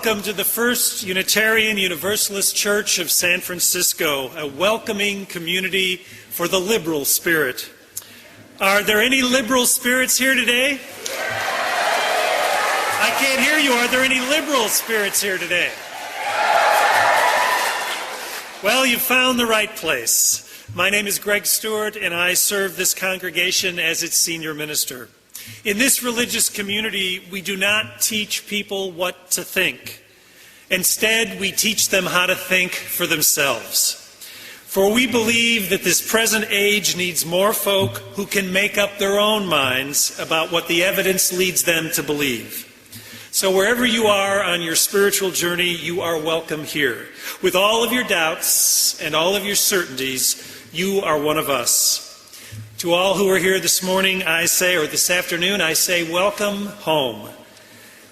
Welcome to the First Unitarian Universalist Church of San Francisco, a welcoming community for the liberal spirit. Are there any liberal spirits here today? I can't hear you. Are there any liberal spirits here today? Well, you've found the right place. My name is Greg Stewart, and I serve this congregation as its senior minister. In this religious community, we do not teach people what to think. Instead, we teach them how to think for themselves. For we believe that this present age needs more folk who can make up their own minds about what the evidence leads them to believe. So wherever you are on your spiritual journey, you are welcome here. With all of your doubts and all of your certainties, you are one of us. To all who are here this morning, or this afternoon, I say, welcome home.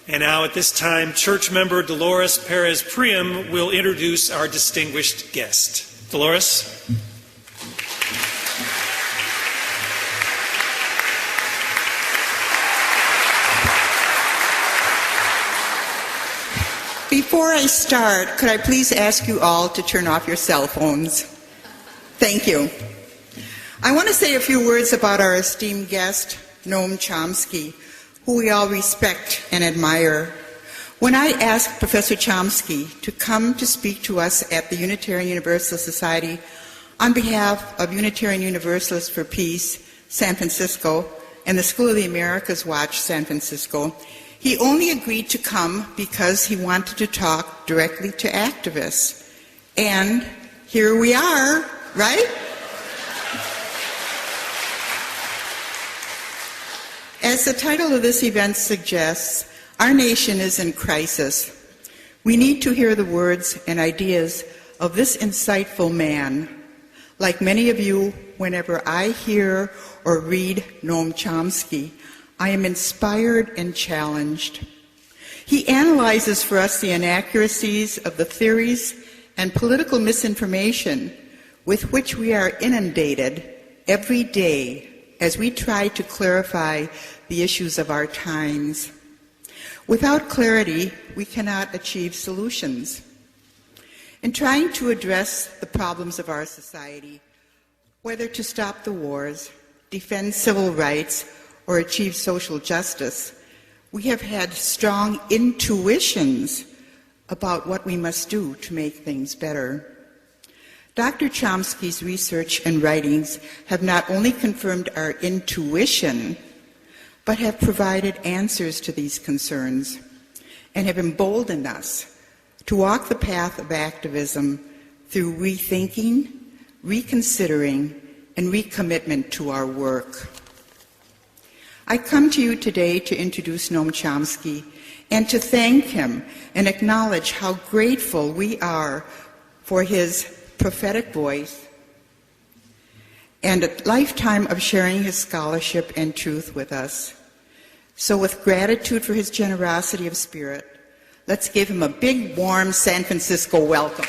And now at this time, church member Dolores Perez Priam will introduce our distinguished guest. Dolores? Before I start, could I please ask you all to turn off your cell phones? Thank you. I want to say a few words about our esteemed guest, Noam Chomsky, who we all respect and admire. When I asked Professor Chomsky to come to speak to us at the Unitarian Universalist Society on behalf of Unitarian Universalists for Peace, San Francisco, and the School of the Americas Watch, San Francisco, he only agreed to come because he wanted to talk directly to activists. And here we are, right? As the title of this event suggests, our nation is in crisis. We need to hear the words and ideas of this insightful man. Like many of you, whenever I hear or read Noam Chomsky, I am inspired and challenged. He analyzes for us the inaccuracies of the theories and political misinformation with which we are inundated every day as we try to clarify the issues of our times. Without clarity, we cannot achieve solutions. In trying to address the problems of our society, whether to stop the wars, defend civil rights, or achieve social justice, we have had strong intuitions about what we must do to make things better. Dr. Chomsky's research and writings have not only confirmed our intuition, but have provided answers to these concerns and have emboldened us to walk the path of activism through rethinking, reconsidering, and recommitment to our work. I come to you today to introduce Noam Chomsky and to thank him and acknowledge how grateful we are for his prophetic voice and a lifetime of sharing his scholarship and truth with us. So with gratitude for his generosity of spirit, let's give him a big, warm San Francisco welcome.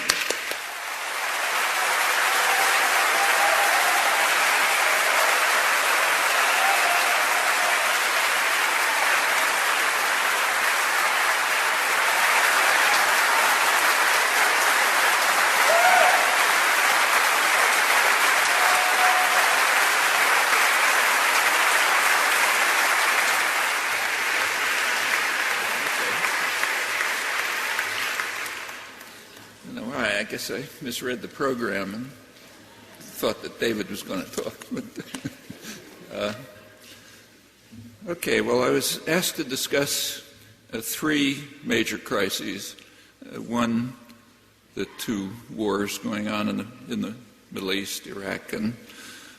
I guess I misread the program and thought that David was going to talk. Okay, well, I was asked to discuss three major crises. One, the two wars going on in the Middle East, Iraq, and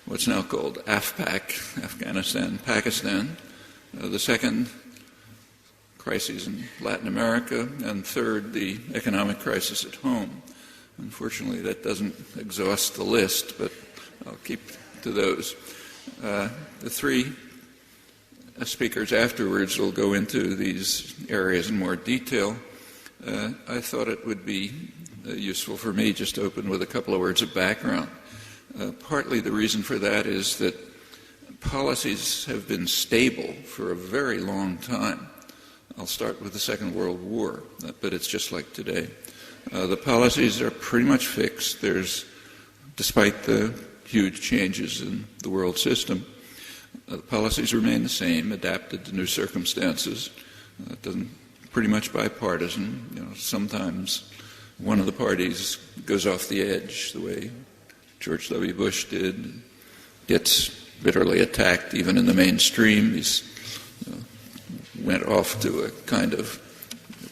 what's now called AFPAC, Afghanistan, Pakistan. The second, crises in Latin America, and third, the economic crisis at home. Unfortunately, that doesn't exhaust the list, but I'll keep to those. The three speakers afterwards will go into these areas in more detail. I thought it would be useful for me just to open with a couple of words of background. Partly the reason for that is that policies have been stable for a very long time. I'll start with the Second World War, but it's just like today. The policies are pretty much fixed. Despite the huge changes in the world system, the policies remain the same, adapted to new circumstances. Pretty much bipartisan. Sometimes one of the parties goes off the edge, the way George W. Bush did, gets bitterly attacked even in the mainstream. He's went off to a kind of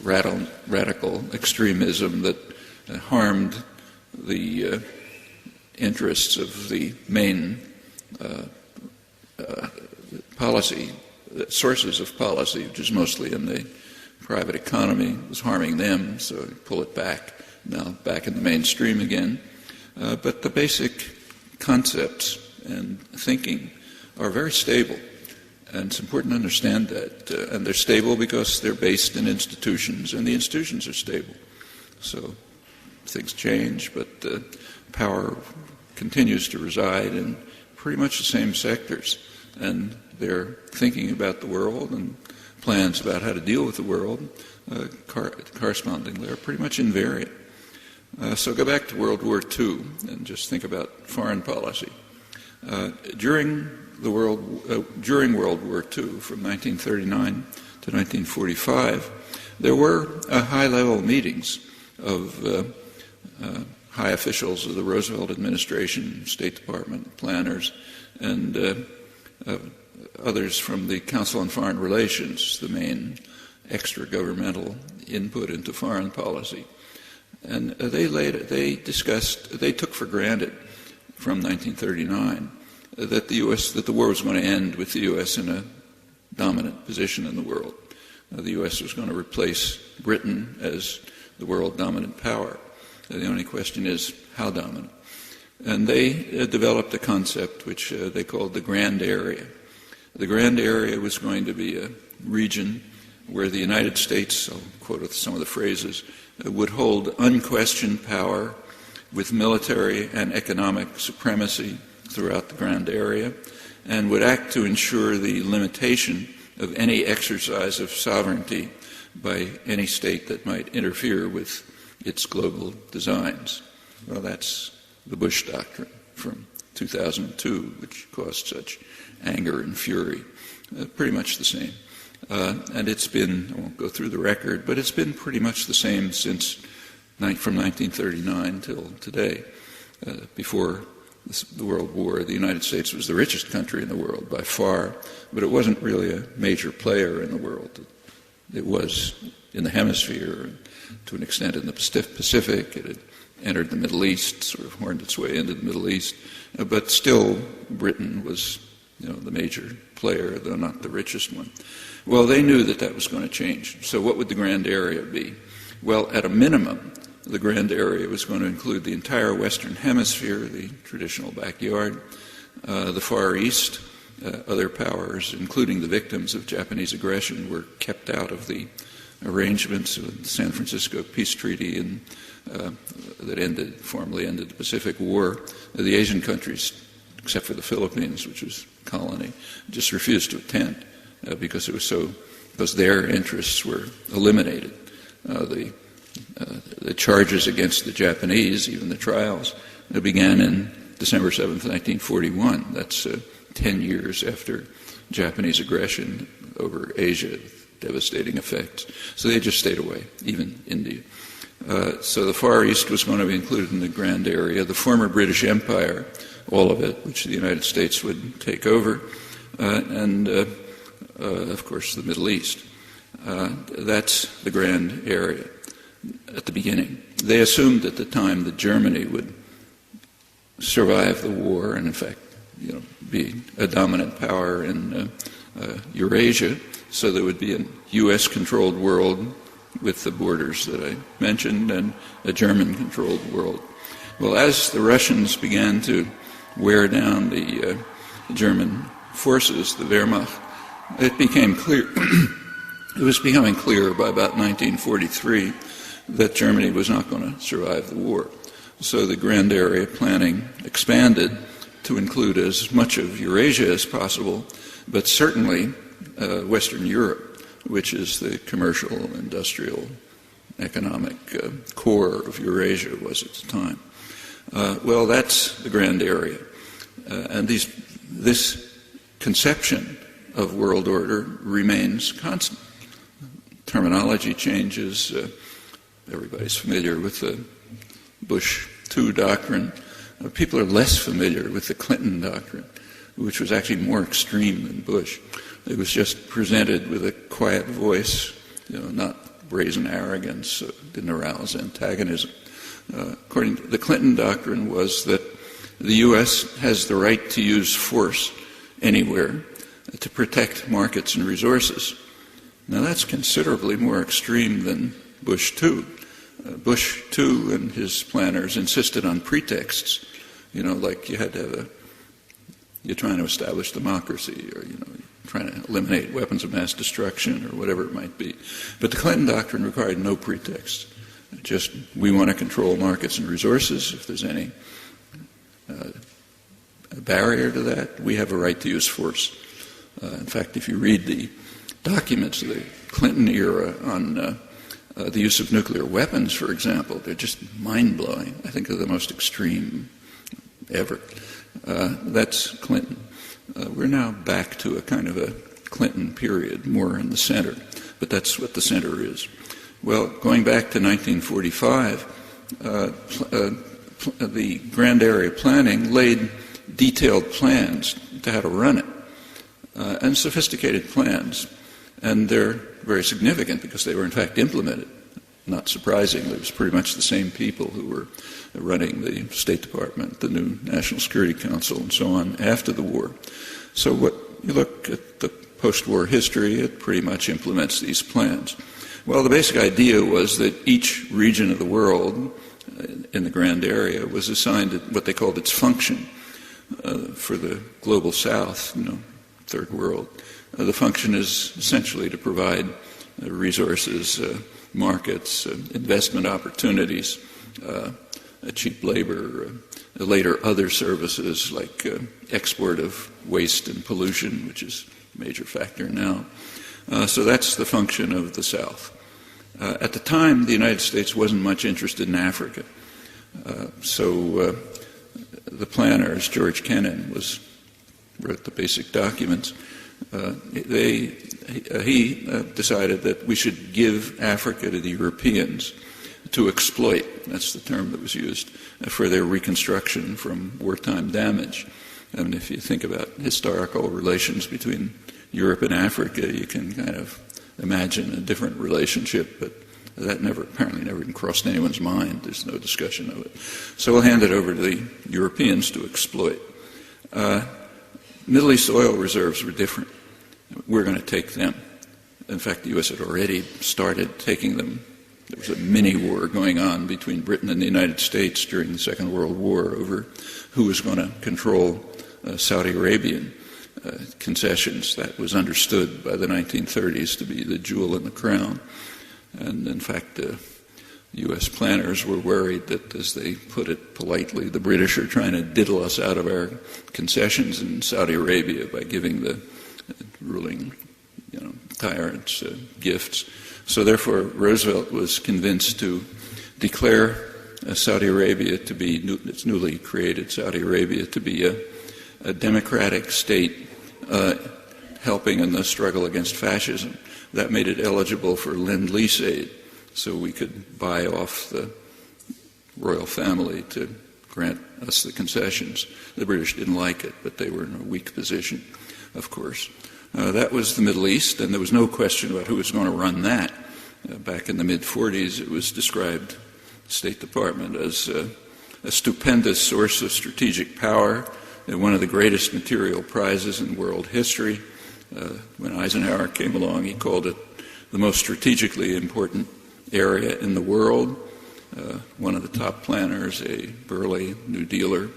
radical extremism that harmed the interests of the main policy, sources of policy, which is mostly in the private economy. It was harming them, so you pull it back, now back in the mainstream again. But the basic concepts and thinking are very stable. And it's important to understand that. And they're stable because they're based in institutions, and the institutions are stable. So things change, but power continues to reside in pretty much the same sectors. And they're thinking about the world and plans about how to deal with the world correspondingly are pretty much invariant. So go back to World War II and just think about foreign policy. During World War II, from 1939 to 1945, there were high-level meetings of high officials of the Roosevelt administration, State Department, planners, and others from the Council on Foreign Relations, the main extra-governmental input into foreign policy. And they took for granted from 1939 that the war was going to end with the U.S. in a dominant position in the world. The U.S. was going to replace Britain as the world dominant power. The only question is how dominant. And they developed a concept which they called the Grand Area. The Grand Area was going to be a region where the United States, I'll quote some of the phrases, would hold unquestioned power with military and economic supremacy throughout the Grand Area, and would act to ensure the limitation of any exercise of sovereignty by any state that might interfere with its global designs. Well, that's the Bush Doctrine from 2002, which caused such anger and fury. Pretty much the same. And it's been, I won't go through the record, but it's been pretty much the same from 1939 till today. Before the World War, the United States was the richest country in the world by far, but it wasn't really a major player in the world. It was in the hemisphere, to an extent in the Pacific. It had entered the Middle East, sort of horned its way into the Middle East, but still Britain was the major player, though not the richest one. Well, they knew that was going to change. So what would the Grand Area be? Well, at a minimum, the Grand Area was going to include the entire Western Hemisphere, the traditional backyard, the Far East. Other powers, including the victims of Japanese aggression, were kept out of the arrangements of the San Francisco Peace Treaty that formally ended the Pacific War. The Asian countries, except for the Philippines, which was a colony, just refused to attend because their interests were eliminated. The charges against the Japanese, even the trials, began in December 7th, 1941. That's 10 years after Japanese aggression over Asia, with devastating effects. So they just stayed away, even India. So the Far East was going to be included in the Grand Area. The former British Empire, all of it, which the United States would take over, and of course the Middle East. That's the Grand Area at the beginning. They assumed at the time that Germany would survive the war and, in fact, be a dominant power in Eurasia, so there would be a U.S.-controlled world with the borders that I mentioned and a German-controlled world. Well, as the Russians began to wear down the German forces, the Wehrmacht, it became clear, it was becoming clear by about 1943 that Germany was not going to survive the war. So the Grand Area Planning expanded to include as much of Eurasia as possible, but certainly Western Europe, which is the commercial, industrial, economic core of Eurasia was at the time. Well, that's the Grand Area. And this conception of world order remains constant. Terminology changes. Everybody's familiar with the Bush II doctrine. People are less familiar with the Clinton doctrine, which was actually more extreme than Bush. It was just presented with a quiet voice, not brazen arrogance, didn't arouse antagonism. According to the Clinton doctrine was that the U.S. has the right to use force anywhere to protect markets and resources. Now that's considerably more extreme than Bush II. Bush II and his planners insisted on pretexts, like you had to have you're trying to establish democracy, or trying to eliminate weapons of mass destruction, or whatever it might be. But the Clinton doctrine required no pretext. Just, we want to control markets and resources. If there's any barrier to that, we have a right to use force. In fact, if you read the documents of the Clinton era on the use of nuclear weapons, for example, they're just mind-blowing. I think they're the most extreme ever. That's Clinton. We're now back to a kind of a Clinton period, more in the center, but that's what the center is. Well, going back to 1945, the Grand Area Planning laid detailed plans to how to run it, and sophisticated plans. And they're very significant because they were in fact implemented. Not surprisingly, it was pretty much the same people who were running the State Department, the new National Security Council, and so on after the war. So what you look at the post-war history, it pretty much implements these plans. Well, the basic idea was that each region of the world in the Grand Area was assigned what they called its function. For the global south, third world, the function is essentially to provide resources, markets, investment opportunities, cheap labor, later other services like export of waste and pollution, which is a major factor now. So that's the function of the South. At the time, the United States wasn't much interested in Africa. So the planners, George Kennan, wrote the basic documents. He decided that we should give Africa to the Europeans to exploit, that's the term that was used, for their reconstruction from wartime damage. I mean, if you think about historical relations between Europe and Africa, you can kind of imagine a different relationship, but that apparently never even crossed anyone's mind. There's no discussion of it. So we'll hand it over to the Europeans to exploit. Middle East oil reserves were different. We're going to take them. In fact, the U.S. had already started taking them. There was a mini-war going on between Britain and the United States during the Second World War over who was going to control Saudi Arabian concessions. That was understood by the 1930s to be the jewel in the crown. And in fact, U.S. planners were worried that, as they put it politely, the British are trying to diddle us out of our concessions in Saudi Arabia by giving the ruling tyrants gifts. So therefore, Roosevelt was convinced to declare Saudi Arabia to be, its newly created Saudi Arabia, to be a democratic state helping in the struggle against fascism. That made it eligible for Lend-Lease aid, so we could buy off the royal family to grant us the concessions. The British didn't like it, but they were in a weak position, of course. That was the Middle East, and there was no question about who was going to run that. Back in the mid-40s, it was described, the State Department, as a stupendous source of strategic power and one of the greatest material prizes in world history. When Eisenhower came along, he called it the most strategically important area in the world. One of the top planners, a burly New Dealer,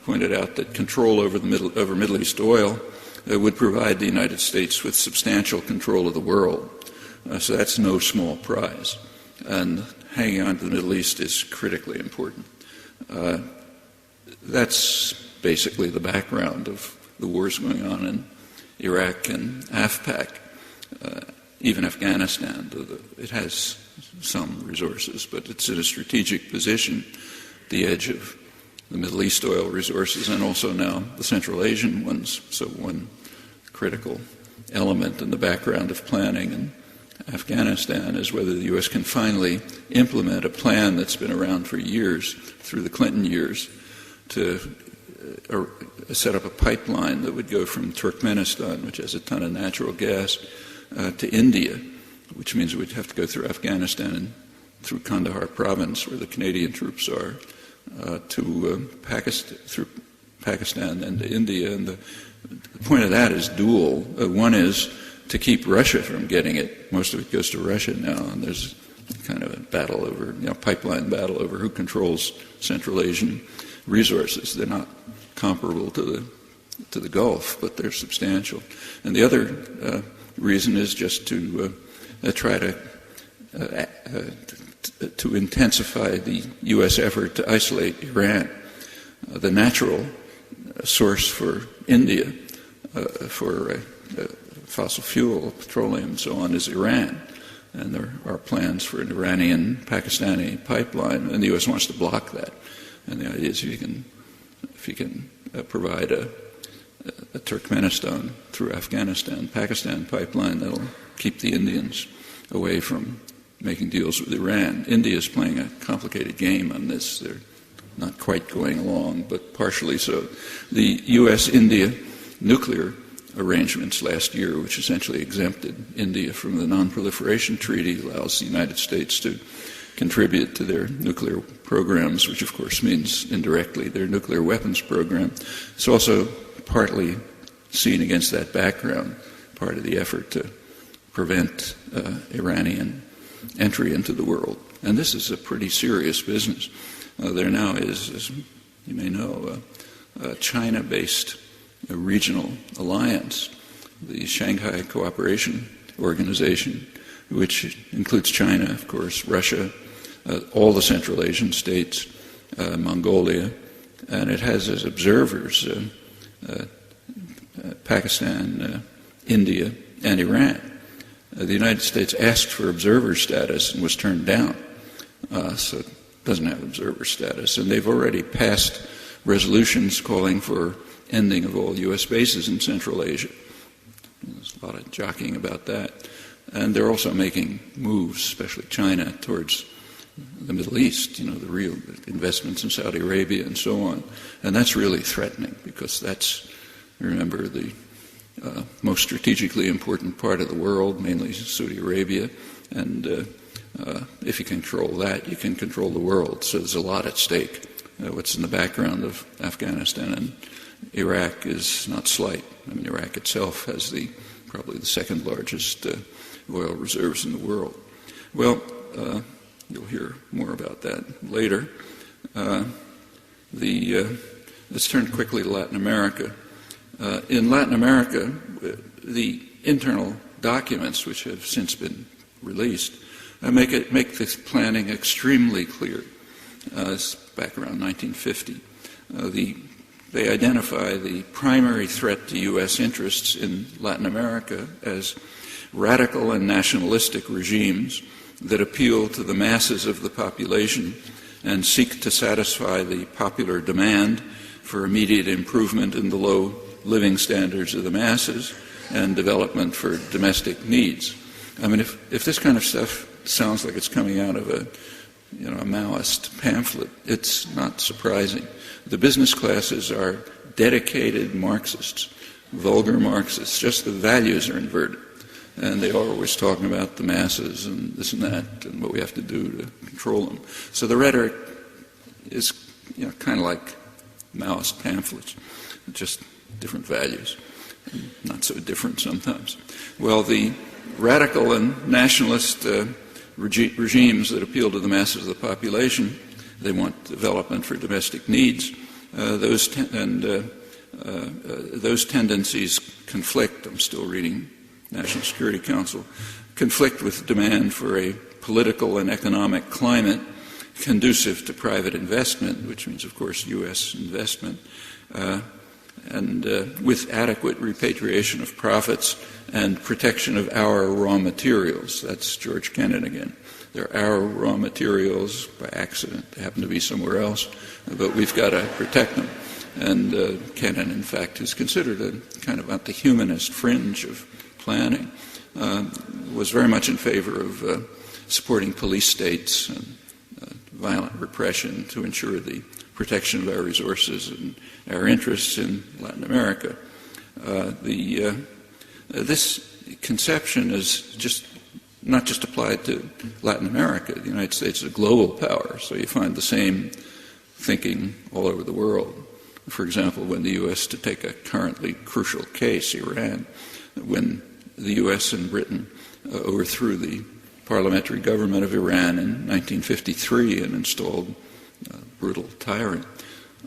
pointed out that control over Middle East oil would provide the United States with substantial control of the world. So that's no small prize. And hanging on to the Middle East is critically important. That's basically the background of the wars going on in Iraq and AfPak. Even Afghanistan, it has some resources, but it's in a strategic position, the edge of the Middle East oil resources and also now the Central Asian ones. So one critical element in the background of planning in Afghanistan is whether the U.S. can finally implement a plan that's been around for years, through the Clinton years, to set up a pipeline that would go from Turkmenistan, which has a ton of natural gas, to India, which means we'd have to go through Afghanistan and through Kandahar province, where the Canadian troops are, to Pakistan, through Pakistan and to India. And the point of that is dual. One is to keep Russia from getting it. Most of it goes to Russia now, and there's kind of a battle over, pipeline battle over who controls Central Asian resources. They're not comparable to the Gulf, but they're substantial. And the other reason is just to try to intensify the U.S. effort to isolate Iran. The natural source for India for fossil fuel, petroleum, and so on, is Iran. And there are plans for an Iranian-Pakistani pipeline, and the U.S. wants to block that. And the idea is if you can provide a Turkmenistan through Afghanistan, Pakistan pipeline, that'll keep the Indians away from making deals with Iran. India is playing a complicated game on this. They're not quite going along, but partially so. The U.S.-India nuclear arrangements last year, which essentially exempted India from the Non-Proliferation Treaty, allows the United States to contribute to their nuclear programs, which of course means indirectly their nuclear weapons program. It's also partly seen against that background, part of the effort to prevent Iranian entry into the world. And this is a pretty serious business. There now is, as you may know, a China-based regional alliance, the Shanghai Cooperation Organization, which includes China, of course, Russia, all the Central Asian states, Mongolia, and it has as observers Pakistan, India, and Iran. The United States asked for observer status and was turned down, so it doesn't have observer status. And they've already passed resolutions calling for ending of all U.S. bases in Central Asia. There's a lot of jockeying about that. And they're also making moves, especially China, towards the Middle East, the real investments in Saudi Arabia and so on. And that's really threatening because that's, remember, the most strategically important part of the world, mainly Saudi Arabia. And if you control that, you can control the world. So there's a lot at stake. What's in the background of Afghanistan and Iraq is not slight. I mean, Iraq itself has probably the second largest oil reserves in the world. Well, you'll hear more about that later. Let's turn quickly to Latin America. In Latin America, the internal documents, which have since been released, make this planning extremely clear. It's back around 1950. They identify the primary threat to U.S. interests in Latin America as radical and nationalistic regimes that appeal to the masses of the population and seek to satisfy the popular demand for immediate improvement in the low living standards of the masses and development for domestic needs. I mean, if this kind of stuff sounds like it's coming out of a Maoist pamphlet, it's not surprising. The business classes are dedicated Marxists, vulgar Marxists, just the values are inverted. And they are always talking about the masses and this and that and what we have to do to control them. So the rhetoric is kind of like Maoist pamphlets, just different values. not so different sometimes. Well, the radical and nationalist regimes that appeal to the masses of the population, they want development for domestic needs. Those tendencies conflict. I'm still reading National Security Council, conflict with demand for a political and economic climate conducive to private investment, which means, of course, U.S. investment, and with adequate repatriation of profits and protection of our raw materials. That's George Kennan again. They're our raw materials by accident. They happen to be somewhere else, but we've got to protect them. And Kennan, in fact, who's considered a kind of at the humanist fringe of planning, was very much in favor of supporting police states and violent repression to ensure the protection of our resources and our interests in Latin America. This conception is not just applied to Latin America. The United States is a global power, so you find the same thinking all over the world. For example, when the U.S., to take a currently crucial case, Iran, when the U.S. and Britain overthrew the parliamentary government of Iran in 1953 and installed a brutal tyrant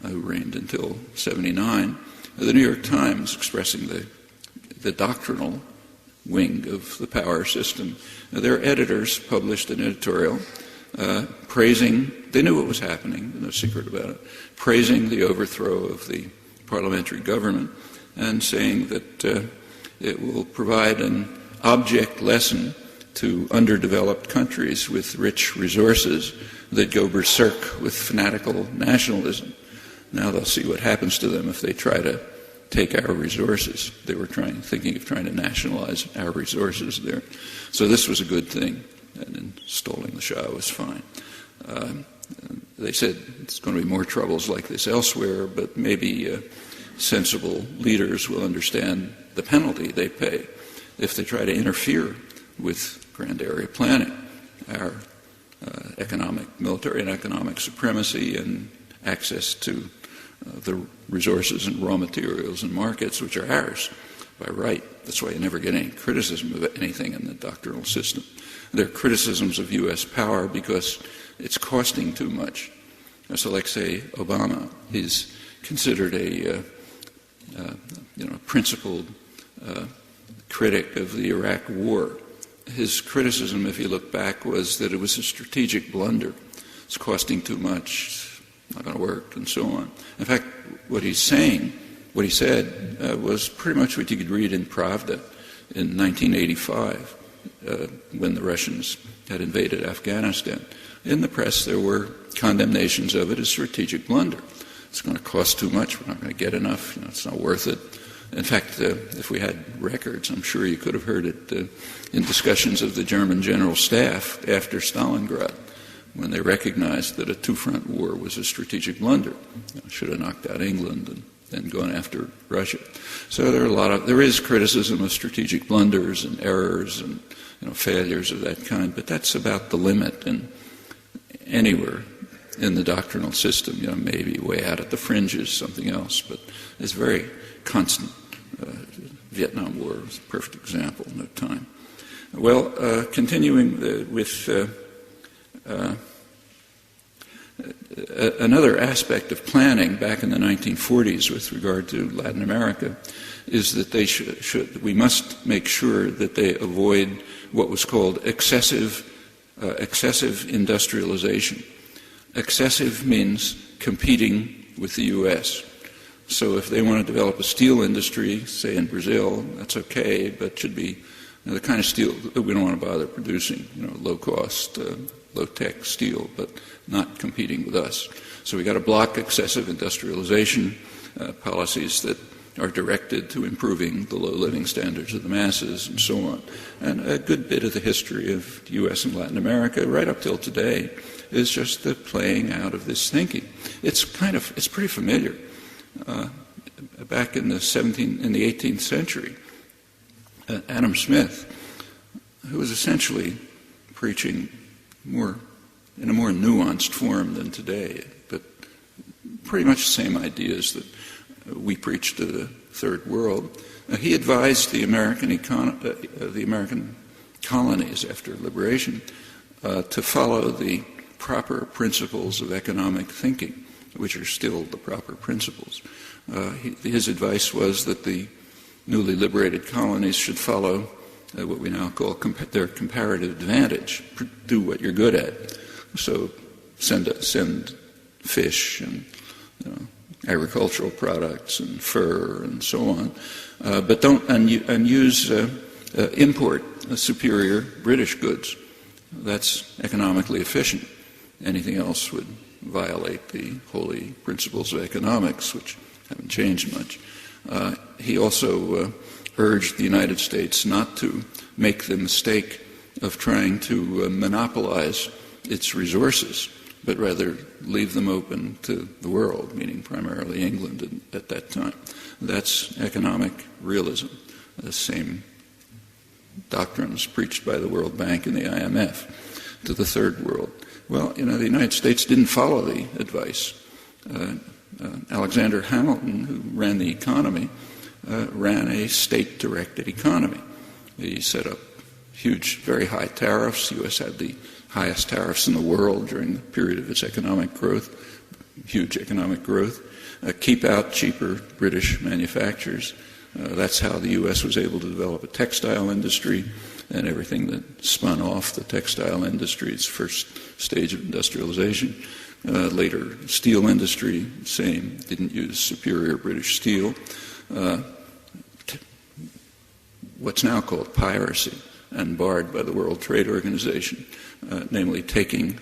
who reigned until 1979, the New York Times, expressing the doctrinal wing of the power system, their editors published an editorial praising, they knew what was happening, no secret about it, praising the overthrow of the parliamentary government and saying that it will provide an object lesson to underdeveloped countries with rich resources that go berserk with fanatical nationalism. Now they'll see what happens to them if they try to take our resources. They were thinking of trying to nationalize our resources there. So this was a good thing, and installing the Shah was fine. They said it's going to be more troubles like this elsewhere, but maybe sensible leaders will understand the penalty they pay if they try to interfere with grand area planning, our military and economic supremacy and access to the resources and raw materials and markets which are ours by right. That's why you never get any criticism of anything in the doctrinal system. There are criticisms of U.S. power because it's costing too much. So like, say, Obama, he's considered a principled critic of the Iraq War. His criticism, if you look back, was that it was a strategic blunder. It's costing too much, not going to work, and so on. In fact, what he said was pretty much what you could read in Pravda in 1985 when the Russians had invaded Afghanistan. In the press, there were condemnations of it as strategic blunder. It's going to cost too much. We're not going to get enough. It's not worth it. In fact, if we had records, I'm sure you could have heard it in discussions of the German General Staff after Stalingrad, when they recognized that a two-front war was a strategic blunder. Should have knocked out England and then gone after Russia. So there is criticism of strategic blunders and errors and failures of that kind, but that's about the limit. And anywhere in the doctrinal system, maybe way out at the fringes, something else, but it's very constant. Vietnam War is a perfect example, no time. Well, continuing with another aspect of planning back in the 1940s with regard to Latin America is that we must make sure that they avoid what was called excessive industrialization. Excessive means competing with the U.S. So if they want to develop a steel industry, say in Brazil, that's okay, but it should be the kind of steel that we don't want to bother producing, low-cost, low-tech steel, but not competing with us. So we got to block excessive industrialization policies that are directed to improving the low living standards of the masses and so on. And a good bit of the history of the U.S. and Latin America, right up till today, is just the playing out of this thinking. It's pretty familiar. Back in the 18th century, Adam Smith, who was essentially preaching in a more nuanced form than today, but pretty much the same ideas that we preach to the Third World. He advised the American colonies after liberation to follow the proper principles of economic thinking, which are still the proper principles. His advice was that the newly liberated colonies should follow what we now call their comparative advantage, do what you're good at. So send fish and agricultural products and fur and so on, but don't import superior British goods. That's economically efficient. Anything else would violate the holy principles of economics, which haven't changed much. He also urged the United States not to make the mistake of trying to monopolize its resources, but rather leave them open to the world, meaning primarily England at that time. That's economic realism, the same doctrines preached by the World Bank and the IMF to the Third World. Well, the United States didn't follow the advice. Alexander Hamilton, who ran the economy, ran a state-directed economy. He set up huge, very high tariffs. The U.S. had the highest tariffs in the world during the period of its economic growth, huge economic growth. Keep out cheaper British manufacturers. That's how the U.S. was able to develop a textile industry and everything that spun off the textile industry, its first stage of industrialization. Later, steel industry, same, didn't use superior British steel. What's now called piracy and barred by the World Trade Organization, namely taking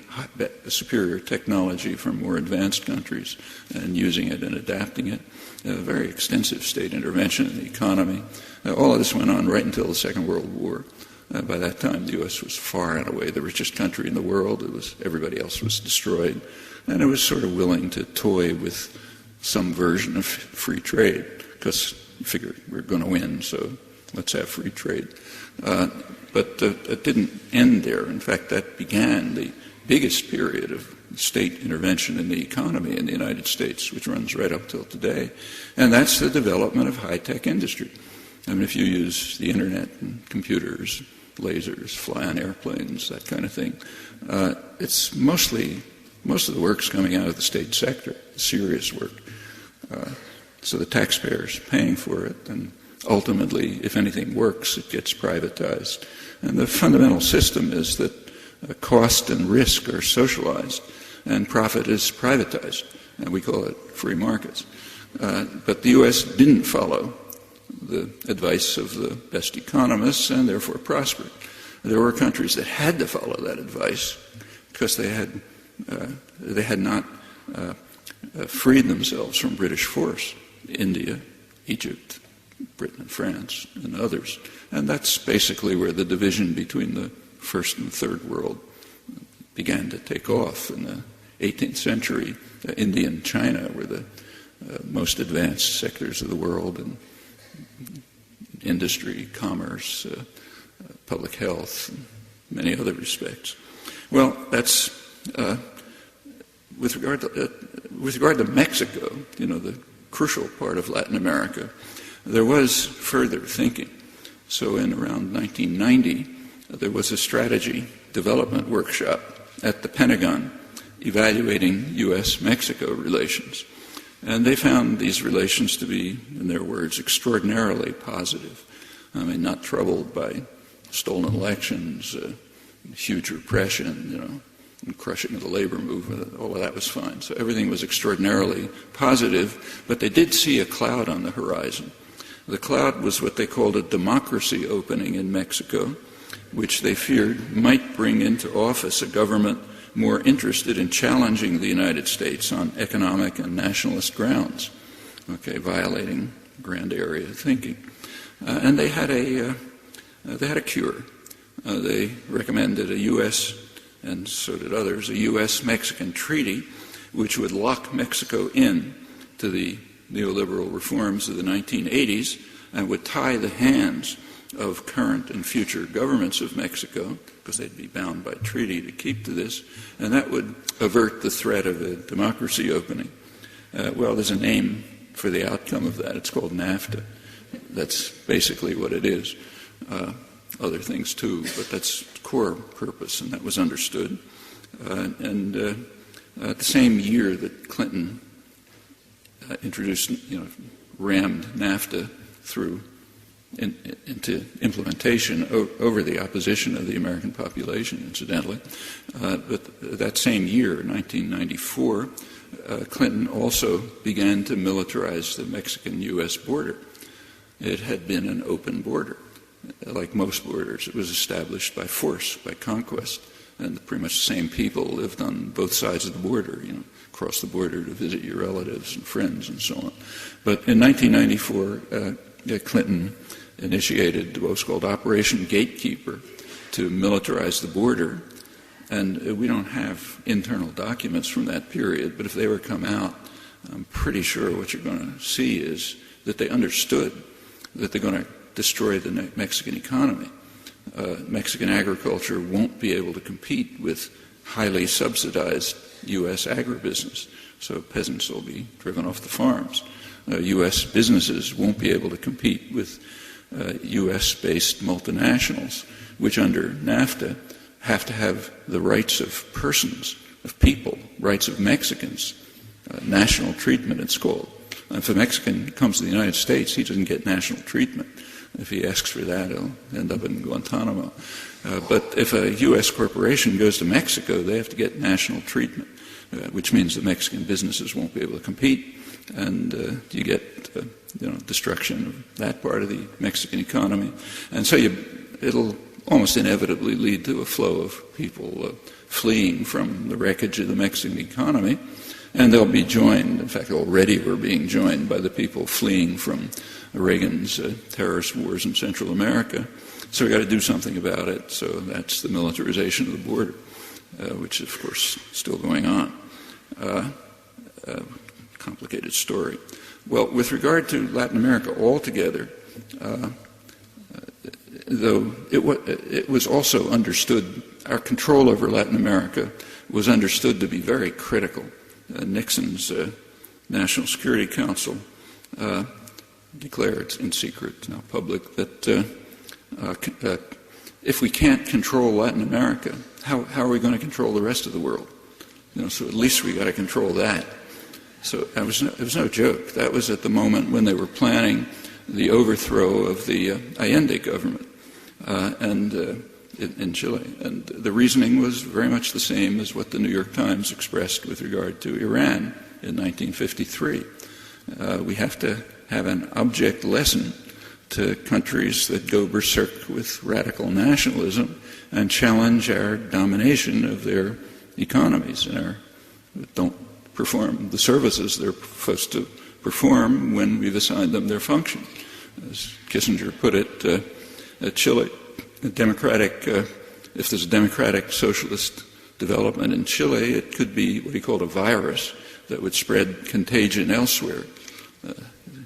superior technology from more advanced countries and using it and adapting it. Very extensive state intervention in the economy. All of this went on right until the Second World War. By that time, the U.S. was far and away the richest country in the world. Everybody else was destroyed. And it was sort of willing to toy with some version of free trade because you figured we're going to win, so let's have free trade. But it didn't end there. In fact, that began the biggest period of state intervention in the economy in the United States, which runs right up till today. And that's the development of high-tech industry. I mean, if you use the internet and computers, lasers, fly on airplanes, that kind of thing, it's most of the work's coming out of the state sector, serious work. So the taxpayer's paying for it, and ultimately, if anything works, it gets privatized. And the fundamental system is that cost and risk are socialized, and profit is privatized, and we call it free markets. But the U.S. didn't follow the advice of the best economists, and therefore prospered. There were countries that had to follow that advice because they had not freed themselves from British force. India, Egypt, Britain and France, and others. And that's basically where the division between the First and Third World began to take off. In the 18th century, India and China were the most advanced sectors of the world in industry, commerce, public health, and many other respects. Well, that's with regard to Mexico, the crucial part of Latin America. There was further thinking. So in around 1990, there was a strategy development workshop at the Pentagon evaluating U.S.-Mexico relations. And they found these relations to be, in their words, extraordinarily positive. I mean, not troubled by stolen elections, huge repression, and crushing of the labor movement. All of that was fine. So everything was extraordinarily positive, but they did see a cloud on the horizon. The cloud was what they called a democracy opening in Mexico, which they feared might bring into office a government more interested in challenging the United States on economic and nationalist grounds, violating grand area thinking. And they had a cure. They recommended a U.S., and so did others, a U.S.-Mexican treaty which would lock Mexico in to the neoliberal reforms of the 1980s and would tie the hands of current and future governments of Mexico, because they'd be bound by treaty to keep to this, and that would avert the threat of a democracy opening. Well, there's a name for the outcome of that. It's called NAFTA. That's basically what it is. Other things too, but that's the core purpose, and that was understood. The same year that Clinton introduced, rammed NAFTA through into implementation over the opposition of the American population, incidentally. But that same year, 1994, Clinton also began to militarize the Mexican-U.S. border. It had been an open border. Like most borders, it was established by force, by conquest, and pretty much the same people lived on both sides of the border, cross the border to visit your relatives and friends and so on. But in 1994, Clinton initiated what was called Operation Gatekeeper to militarize the border. And we don't have internal documents from that period, but if they were to come out, I'm pretty sure what you're going to see is that they understood that they're going to destroy the Mexican economy. Mexican agriculture won't be able to compete with highly subsidized U.S. agribusiness, so peasants will be driven off the farms. U.S. businesses won't be able to compete with U.S.-based multinationals, which under NAFTA have to have the rights of persons, of people, rights of Mexicans, national treatment it's called. If a Mexican comes to the United States, he doesn't get national treatment. If he asks for that, he'll end up in Guantanamo. But if a U.S. corporation goes to Mexico, they have to get national treatment, which means the Mexican businesses won't be able to compete, and you get destruction of that part of the Mexican economy. And so it'll almost inevitably lead to a flow of people fleeing from the wreckage of the Mexican economy, and they'll be joined, in fact already we're being joined by the people fleeing from Reagan's terrorist wars in Central America. So we've got to do something about it. So that's the militarization of the border, which is, of course, still going on. Complicated story. Well, with regard to Latin America altogether, though it was also understood, our control over Latin America was understood to be very critical. Nixon's National Security Council declared in secret, now public, that if we can't control Latin America, how are we going to control the rest of the world? So at least we got to control that. So it was no joke. That was at the moment when they were planning the overthrow of the Allende government in Chile. And the reasoning was very much the same as what the New York Times expressed with regard to Iran in 1953. We have to have an object lesson to countries that go berserk with radical nationalism and challenge our domination of their economies and don't perform the services they're supposed to perform when we've assigned them their function. As Kissinger put it, Chile, if there's a democratic socialist development in Chile, it could be what he called a virus that would spread contagion elsewhere.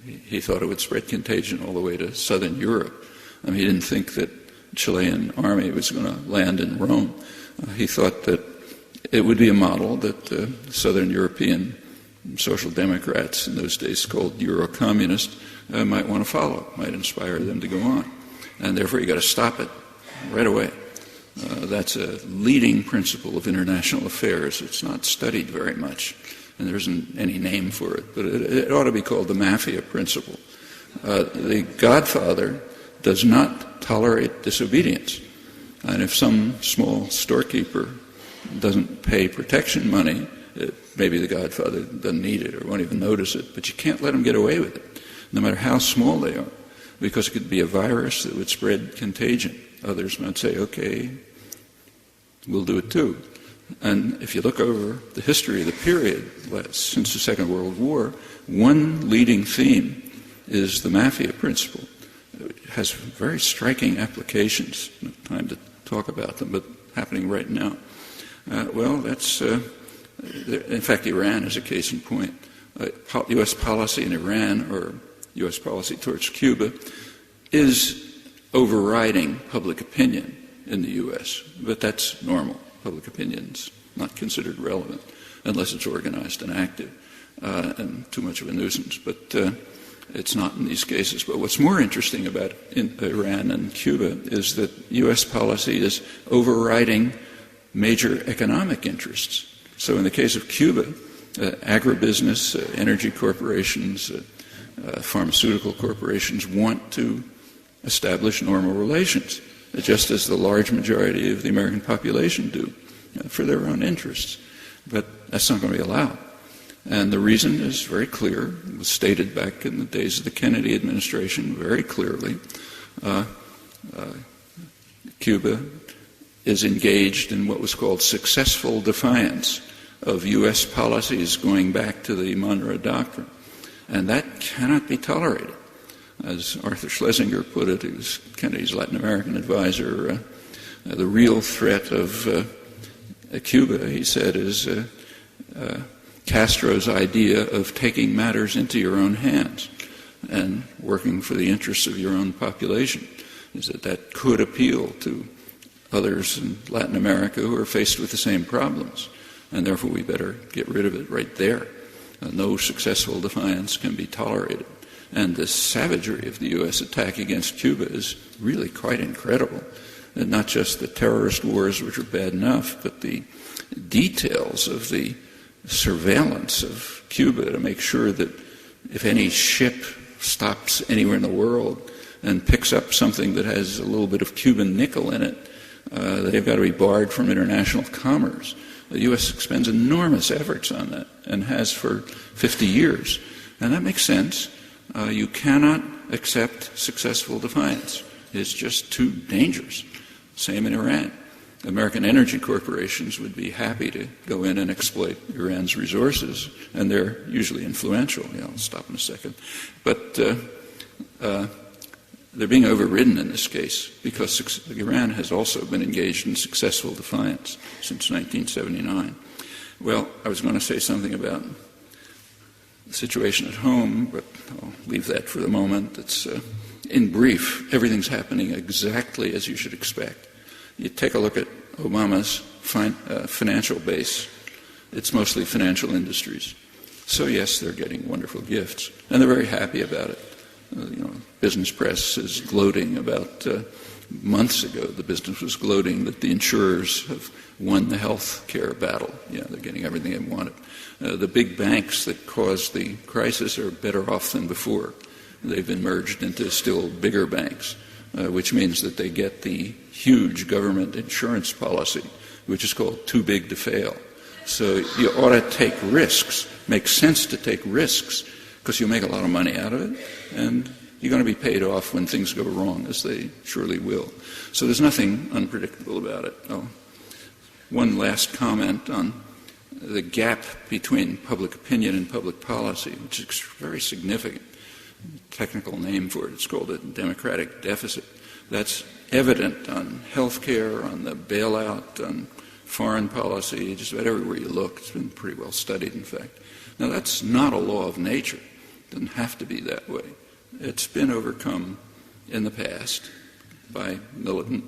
He thought it would spread contagion all the way to southern Europe. He didn't think that the Chilean army was going to land in Rome. He thought that it would be a model that southern European social democrats, in those days called Euro-communists, might want to follow, might inspire them to go on. And therefore, you've got to stop it right away. That's a leading principle of international affairs. It's not studied very much, and there isn't any name for it, but it ought to be called the mafia principle. The Godfather does not tolerate disobedience. And if some small storekeeper doesn't pay protection money, maybe the Godfather doesn't need it or won't even notice it, but you can't let them get away with it, no matter how small they are, because it could be a virus that would spread contagion. Others might say, okay, we'll do it too. And if you look over the history of the period since the Second World War, one leading theme is the mafia principle. It has very striking applications. No time to talk about them, but happening right now. In fact, Iran is a case in point. U.S. policy in Iran, or U.S. policy towards Cuba, is overriding public opinion in the U.S., but that's normal. Public opinion's not considered relevant unless it's organized and active. and too much of a nuisance. But it's not in these cases. But what's more interesting about Iran and Cuba is that U.S. policy is overriding major economic interests. So in the case of Cuba, agribusiness, energy corporations, pharmaceutical corporations want to establish normal relations, just as the large majority of the American population do, for their own interests. But that's not going to be allowed. And the reason is very clear. It was stated back in the days of the Kennedy administration very clearly. Cuba is engaged in what was called successful defiance of U.S. policies going back to the Monroe Doctrine. And that cannot be tolerated. As Arthur Schlesinger put it, he was Kennedy's Latin American advisor, the real threat of Cuba, he said, is Castro's idea of taking matters into your own hands and working for the interests of your own population, is that could appeal to others in Latin America who are faced with the same problems. And therefore we better get rid of it right there. No successful defiance can be tolerated. And the savagery of the U.S. attack against Cuba is really quite incredible. And not just the terrorist wars, which are bad enough, but the details of the surveillance of Cuba to make sure that if any ship stops anywhere in the world and picks up something that has a little bit of Cuban nickel in it, they've got to be barred from international commerce. The U.S. expends enormous efforts on that and has for 50 years. And that makes sense. You cannot accept successful defiance. It's just too dangerous. Same in Iran. American energy corporations would be happy to go in and exploit Iran's resources, and they're usually influential. I'll stop in a second. But they're being overridden in this case because Iran has also been engaged in successful defiance since 1979. Well, I was going to say something about the situation at home, but I'll leave that for the moment. It's, in brief, everything's happening exactly as you should expect. You take a look at Obama's financial base. It's mostly financial industries. So yes, they're getting wonderful gifts, and they're very happy about it. Business press is gloating about, months ago, the business was gloating that the insurers have won the health care battle. Yeah, they're getting everything they wanted. The big banks that caused the crisis are better off than before. They've been merged into still bigger banks, which means that they get the huge government insurance policy, which is called too big to fail. So you ought to take risks. Makes sense to take risks because you'll make a lot of money out of it, and you're going to be paid off when things go wrong, as they surely will. So there's nothing unpredictable about it. One last comment on the gap between public opinion and public policy, which is very significant. Technical name for it, it's called a democratic deficit. That's evident on health care, on the bailout, on foreign policy, just about everywhere you look. It's been pretty well studied, in fact. Now, that's not a law of nature. It doesn't have to be that way. It's been overcome in the past by militant,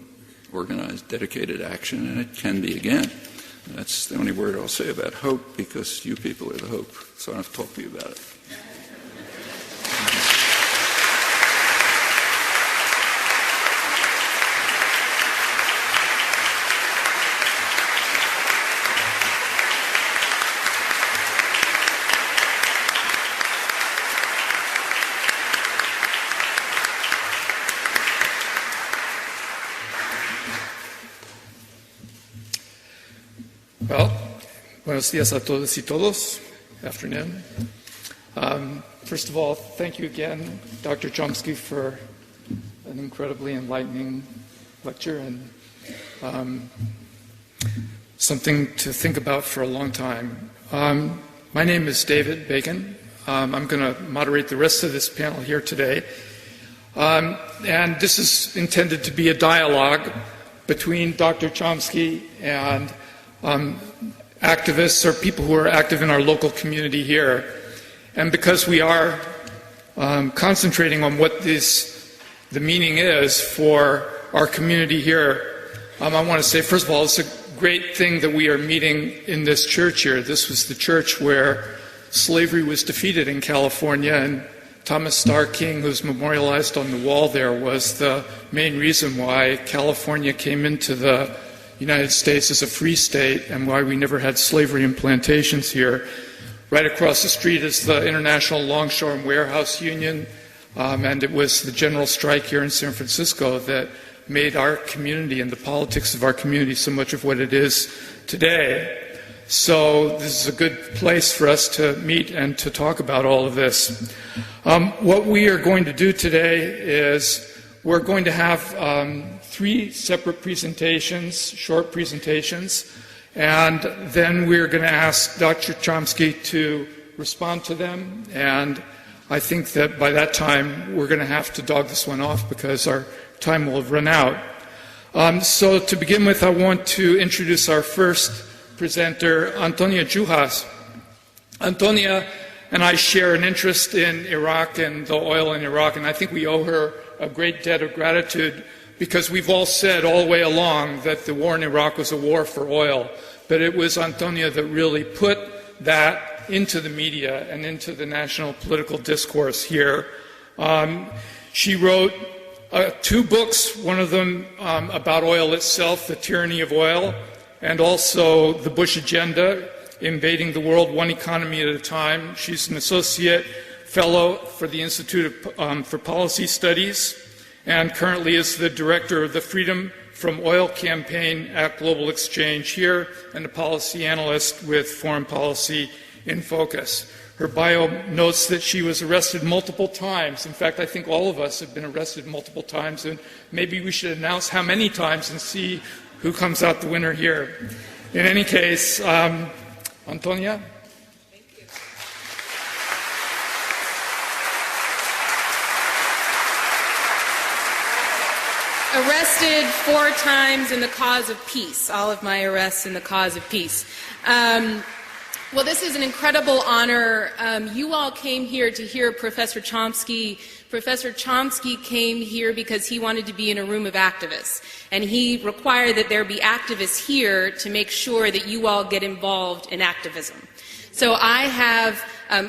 organized, dedicated action, and it can be again. That's the only word I'll say about hope, because you people are the hope, so I don't have to talk to you about it. Well, buenos días a todos y todos. Afternoon. First of all, thank you again, Dr. Chomsky, for an incredibly enlightening lecture and something to think about for a long time. My name is David Bacon. I'm going to moderate the rest of this panel here today. And this is intended to be a dialogue between Dr. Chomsky and activists or people who are active in our local community here. And because we are concentrating on what the meaning is for our community here, I want to say, first of all, it's a great thing that we are meeting in this church here. This was the church where slavery was defeated in California, and Thomas Starr King, who's memorialized on the wall there, was the main reason why California came into the United States as a free state and why we never had slavery and plantations here. Right across the street is the International Longshore and Warehouse Union, and it was the general strike here in San Francisco that made our community and the politics of our community so much of what it is today. So this is a good place for us to meet and to talk about all of this. What we are going to do today is we're going to have 3 separate presentations, short presentations, and then we're going to ask Dr. Chomsky to respond to them, and I think that by that time we're going to have to dog this one off because our time will have run out. So to begin with, I want to introduce our first presenter, Antonia Juhas. Antonia and I share an interest in Iraq and the oil in Iraq, and I think we owe her a great debt of gratitude because we've all said all the way along that the war in Iraq was a war for oil, but it was Antonia that really put that into the media and into the national political discourse here. She wrote 2 books, one of them about oil itself, The Tyranny of Oil, and also The Bush Agenda, Invading the World One Economy at a Time. She's an associate fellow for the Institute for Policy Studies and currently is the director of the Freedom from Oil campaign at Global Exchange here and a policy analyst with Foreign Policy in Focus. Her bio notes that she was arrested multiple times. In fact, I think all of us have been arrested multiple times, and maybe we should announce how many times and see who comes out the winner here. In any case, Antonia? Thank you. Arrested 4 times in the cause of peace. All of my arrests in the cause of peace. Well, this is an incredible honor. You all came here to hear Professor Chomsky. Professor Chomsky came here because he wanted to be in a room of activists, and he required that there be activists here to make sure that you all get involved in activism. So I have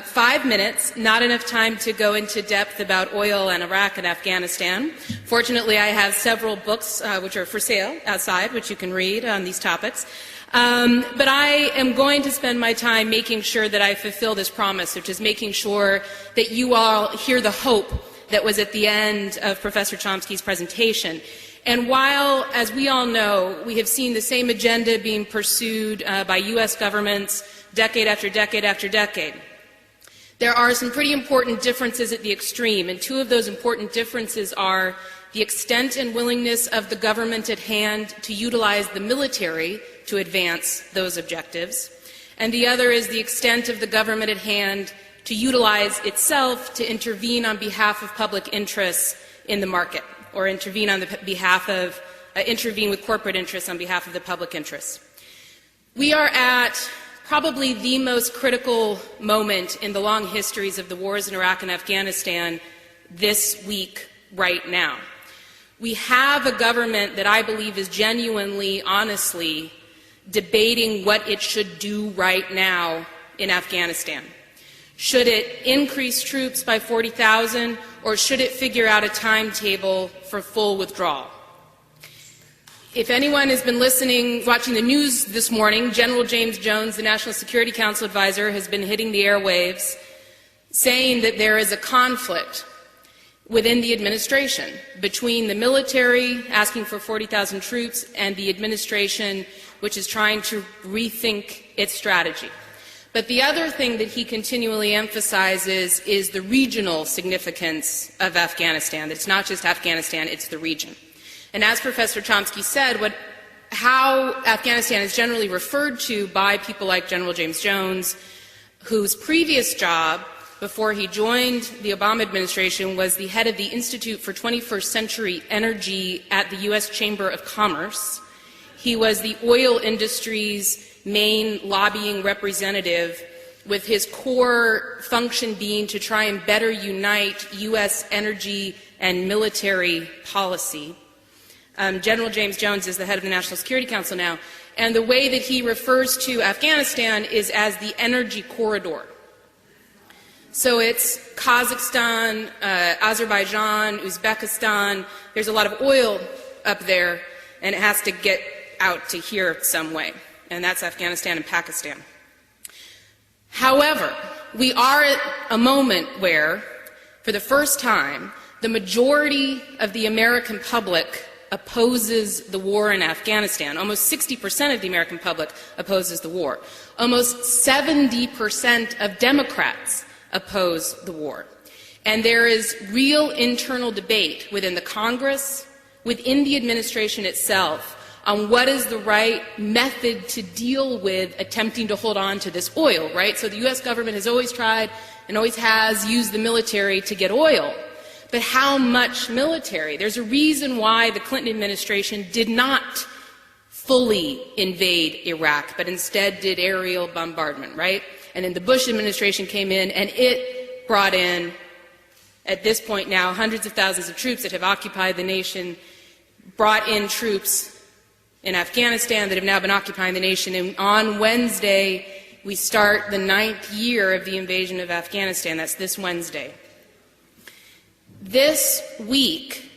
5 minutes, not enough time to go into depth about oil and Iraq and Afghanistan. Fortunately, I have several books which are for sale outside, which you can read on these topics. But I am going to spend my time making sure that I fulfill this promise, which is making sure that you all hear the hope that was at the end of Professor Chomsky's presentation. And while, as we all know, we have seen the same agenda being pursued by U.S. governments decade after decade after decade, there are some pretty important differences at the extreme, and 2 of those important differences are the extent and willingness of the government at hand to utilize the military to advance those objectives, and the other is the extent of the government at hand to utilize itself to intervene on behalf of public interests in the market, or intervene on the behalf of intervene with corporate interests on behalf of the public interests. We are at probably the most critical moment in the long histories of the wars in Iraq and Afghanistan this week, right now. We have a government that I believe is genuinely, honestly, debating what it should do right now in Afghanistan. Should it increase troops by 40,000, or should it figure out a timetable for full withdrawal? If anyone has been watching the news this morning, General James Jones, the National Security Council advisor, has been hitting the airwaves saying that there is a conflict within the administration between the military asking for 40,000 troops and the administration which is trying to rethink its strategy. But the other thing that he continually emphasizes is the regional significance of Afghanistan. It's not just Afghanistan, it's the region. And as Professor Chomsky said, how Afghanistan is generally referred to by people like General James Jones, whose previous job before he joined the Obama administration was the head of the Institute for 21st Century Energy at the U.S. Chamber of Commerce. He was the oil industry's main lobbying representative, with his core function being to try and better unite U.S. energy and military policy. General James Jones is the head of the National Security Council now, and the way that he refers to Afghanistan is as the energy corridor. So it's Kazakhstan, Azerbaijan, Uzbekistan. There's a lot of oil up there, and it has to get out to here some way. And that's Afghanistan and Pakistan. However, we are at a moment where, for the first time, the majority of the American public opposes the war in Afghanistan. Almost 60% of the American public opposes the war. Almost 70% of Democrats oppose the war. And there is real internal debate within the Congress, within the administration itself, on what is the right method to deal with attempting to hold on to this oil, right? So the U.S. government has always tried and always has used the military to get oil. But how much military? There's a reason why the Clinton administration did not fully invade Iraq, but instead did aerial bombardment, right? And then the Bush administration came in, and it brought in, at this point now, hundreds of thousands of troops that have occupied the nation, brought in troops in Afghanistan that have now been occupying the nation. And on Wednesday, we start the 9th year of the invasion of Afghanistan. That's this Wednesday. This week,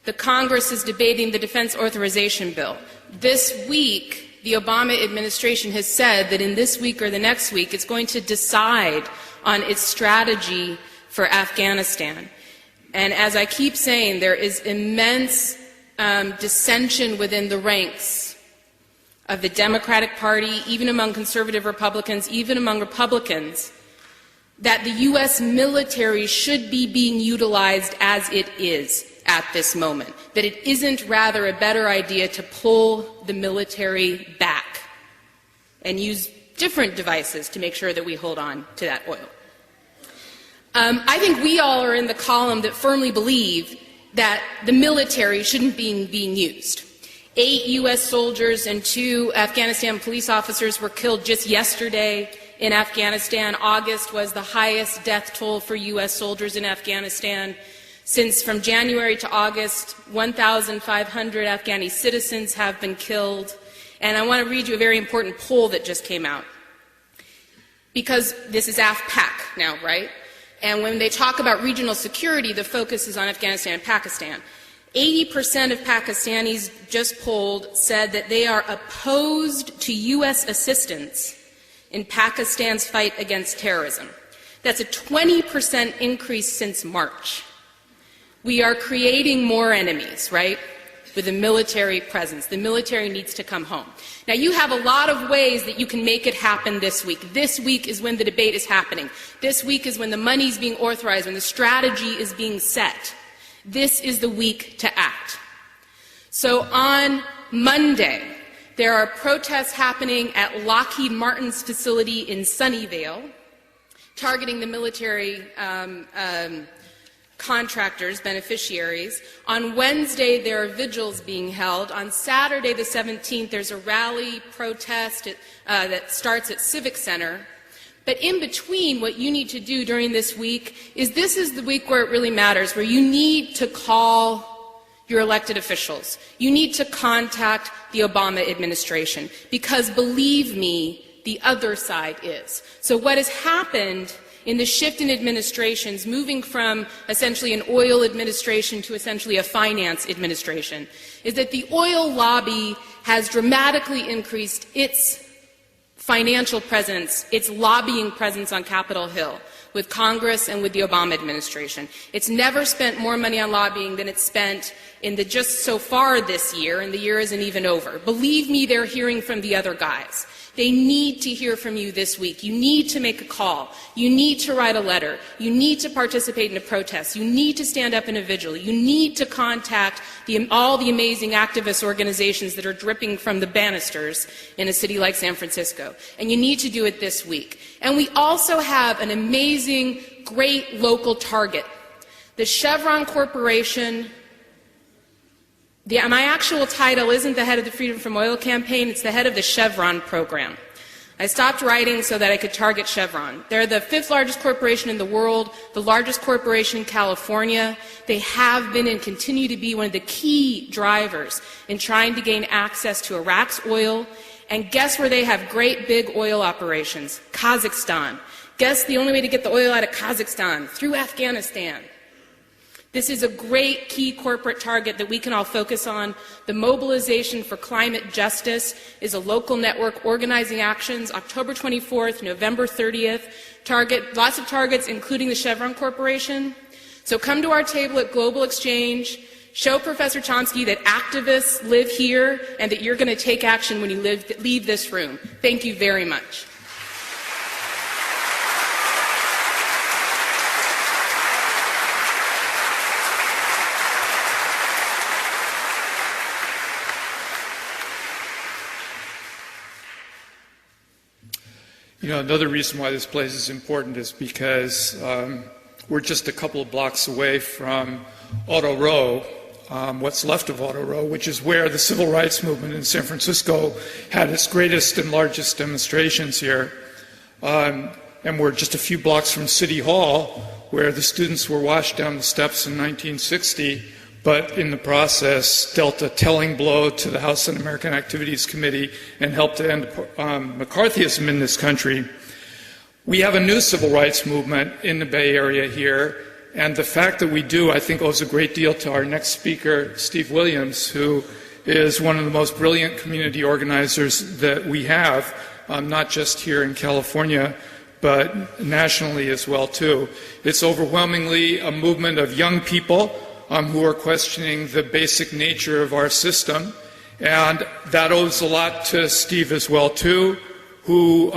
the Congress is debating the Defense Authorization Bill. This week, the Obama administration has said that in this week or the next week, it's going to decide on its strategy for Afghanistan. And as I keep saying, there is immense dissension within the ranks of the Democratic Party, even among conservative Republicans, even among Republicans, that the U.S. military should be being utilized as it is at this moment, that it isn't rather a better idea to pull the military back and use different devices to make sure that we hold on to that oil. I think we all are in the column that firmly believe that the military shouldn't be being used. 8 U.S. soldiers and 2 Afghanistan police officers were killed just yesterday in Afghanistan. August was the highest death toll for U.S. soldiers in Afghanistan. Since from January to August, 1,500 Afghani citizens have been killed. And I want to read you a very important poll that just came out. Because this is AFPAC now, right? And when they talk about regional security, the focus is on Afghanistan and Pakistan. 80% of Pakistanis just polled said that they are opposed to U.S. assistance in Pakistan's fight against terrorism. That's a 20% increase since March. We are creating more enemies, right, with a military presence. The military needs to come home. Now, you have a lot of ways that you can make it happen this week. This week is when the debate is happening. This week is when the money is being authorized, when the strategy is being set. This is the week to act. So on Monday, there are protests happening at Lockheed Martin's facility in Sunnyvale, targeting the military contractors, beneficiaries. On Wednesday, there are vigils being held. On Saturday, the 17th, there's a rally protest that starts at Civic Center. But in between, what you need to do during this week is this is the week where it really matters, where you need to call your elected officials. You need to contact the Obama administration, because believe me, the other side is. So what has happened in the shift in administrations, moving from essentially an oil administration to essentially a finance administration, is that the oil lobby has dramatically increased its financial presence, its lobbying presence on Capitol Hill with Congress and with the Obama administration. It's never spent more money on lobbying than it's spent in the just so far this year, and the year isn't even over. Believe me, they're hearing from the other guys. They need to hear from you this week. You need to make a call. You need to write a letter. You need to participate in a protest. You need to stand up in a vigil. You need to contact all the amazing activist organizations that are dripping from the banisters in a city like San Francisco. And you need to do it this week. And we also have an amazing, great local target. The Chevron Corporation. My actual title isn't the head of the Freedom from Oil campaign, it's the head of the Chevron program. I stopped writing so that I could target Chevron. They're the 5th largest corporation in the world, the largest corporation in California. They have been and continue to be one of the key drivers in trying to gain access to Iraq's oil. And guess where they have great big oil operations? Kazakhstan. Guess the only way to get the oil out of Kazakhstan, through Afghanistan. This is a great key corporate target that we can all focus on. The Mobilization for Climate Justice is a local network organizing actions October 24th, November 30th. Lots of targets, including the Chevron Corporation. So come to our table at Global Exchange. Show Professor Chomsky that activists live here and that you're going to take action when you leave this room. Thank you very much. You know, another reason why this place is important is because we're just a couple of blocks away from Auto Row, what's left of Auto Row, which is where the civil rights movement in San Francisco had its greatest and largest demonstrations here. And we're just a few blocks from City Hall, where the students were washed down the steps in 1960, but in the process dealt a telling blow to the House Un-American Activities Committee and helped to end McCarthyism in this country. We have a new civil rights movement in the Bay Area here, and the fact that we do, I think, owes a great deal to our next speaker, Steve Williams, who is one of the most brilliant community organizers that we have, not just here in California, but nationally as well, too. It's overwhelmingly a movement of young people who are questioning the basic nature of our system, and that owes a lot to Steve as well, too, who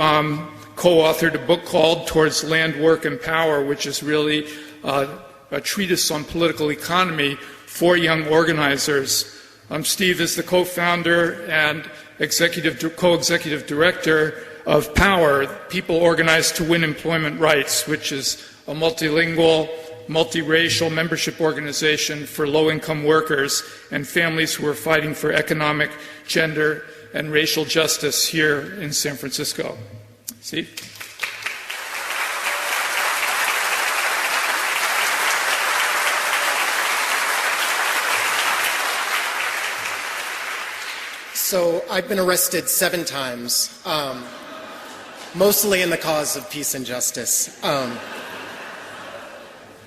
co-authored a book called Towards Land, Work, and Power, which is really a treatise on political economy for young organizers. Steve is the co-founder and co-executive director of POWER, People Organized to Win Employment Rights, which is a multilingual, multiracial membership organization for low-income workers and families who are fighting for economic, gender, and racial justice here in San Francisco. See? So I've been arrested 7 times, mostly in the cause of peace and justice.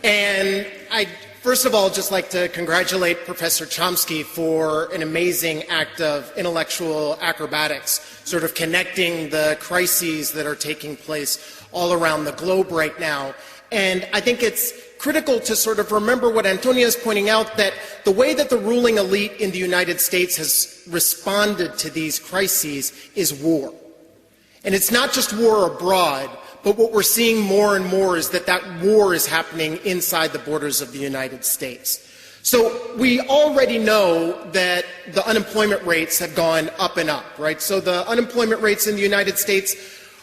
And I'd first of all just like to congratulate Professor Chomsky for an amazing act of intellectual acrobatics, sort of connecting the crises that are taking place all around the globe right now. And I think it's critical to sort of remember what Antonia is pointing out, that the way that the ruling elite in the United States has responded to these crises is war. And it's not just war abroad, but what we're seeing more and more is that that war is happening inside the borders of the United States. So we already know that the unemployment rates have gone up and up, right? So the unemployment rates in the United States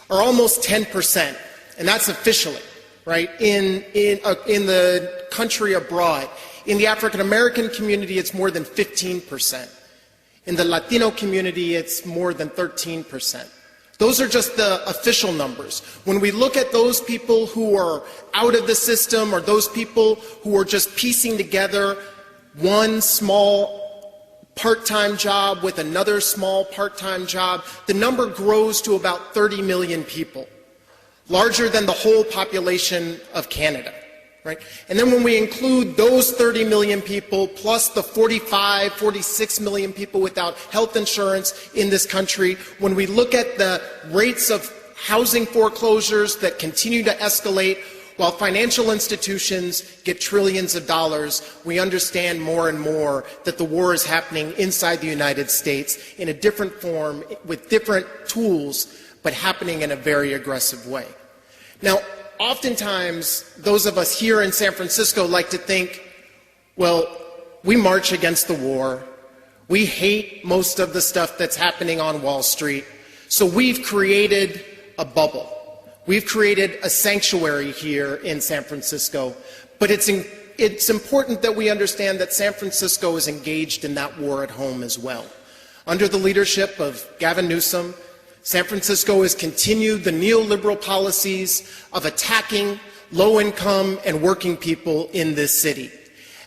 are almost 10%, and that's officially, right, in the country abroad. In the African American community, it's more than 15%. In the Latino community, it's more than 13%. Those are just the official numbers. When we look at those people who are out of the system, or those people who are just piecing together one small part-time job with another small part-time job, the number grows to about 30 million people, larger than the whole population of Canada. Right? And then when we include those 30 million people plus the 45, 46 million people without health insurance in this country, when we look at the rates of housing foreclosures that continue to escalate while financial institutions get trillions of dollars, we understand more and more that the war is happening inside the United States in a different form, with different tools, but happening in a very aggressive way. Now, oftentimes, those of us here in San Francisco like to think, well, we march against the war, we hate most of the stuff that's happening on Wall Street, so we've created a bubble. We've created a sanctuary here in San Francisco, but it's important that we understand that San Francisco is engaged in that war at home as well. Under the leadership of Gavin Newsom, San Francisco has continued the neoliberal policies of attacking low-income and working people in this city.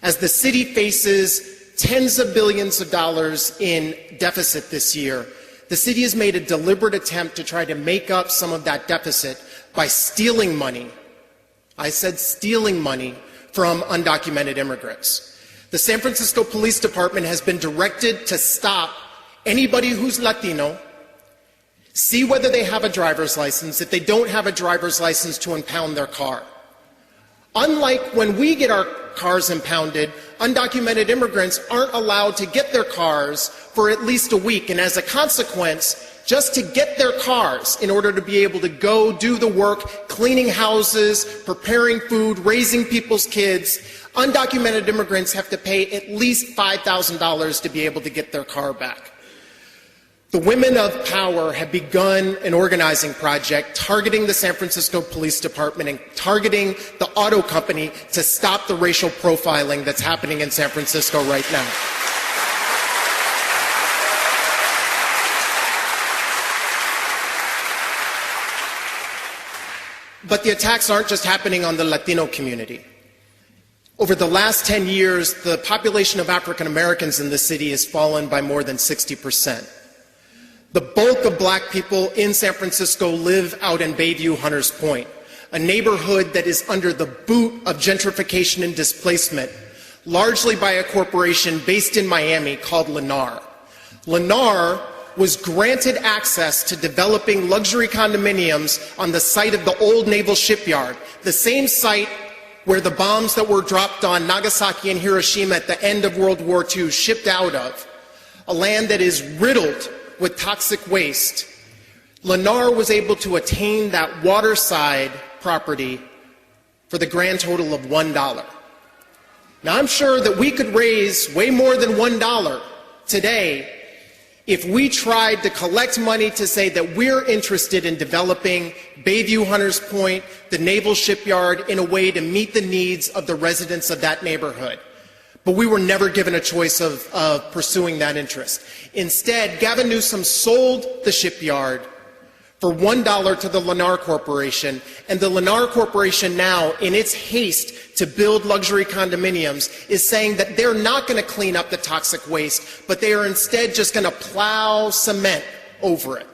As the city faces tens of billions of dollars in deficit this year, the city has made a deliberate attempt to try to make up some of that deficit by stealing money. I said stealing money from undocumented immigrants. The San Francisco Police Department has been directed to stop anybody who's Latino, see whether they have a driver's license. If they don't have a driver's license, to impound their car. Unlike when we get our cars impounded, undocumented immigrants aren't allowed to get their cars for at least a week. And as a consequence, just to get their cars in order to be able to go do the work, cleaning houses, preparing food, raising people's kids, undocumented immigrants have to pay at least $5,000 to be able to get their car back. The Women of Power have begun an organizing project targeting the San Francisco Police Department and targeting the auto company to stop the racial profiling that's happening in San Francisco right now. But the attacks aren't just happening on the Latino community. Over the last 10 years, the population of African Americans in the city has fallen by more than 60%. The bulk of black people in San Francisco live out in Bayview Hunters Point, a neighborhood that is under the boot of gentrification and displacement, largely by a corporation based in Miami called Lennar. Lennar was granted access to developing luxury condominiums on the site of the old naval shipyard, the same site where the bombs that were dropped on Nagasaki and Hiroshima at the end of World War II shipped out of, a land that is riddled with toxic waste. Lennar was able to attain that waterside property for the grand total of $1. Now, I'm sure that we could raise way more than $1 today if we tried to collect money to say that we're interested in developing Bayview Hunters Point, the naval shipyard, in a way to meet the needs of the residents of that neighborhood. But we were never given a choice of pursuing that interest. Instead, Gavin Newsom sold the shipyard for $1 to the Lennar Corporation, and the Lennar Corporation now, in its haste to build luxury condominiums, is saying that they're not going to clean up the toxic waste, but they are instead just going to plow cement over it.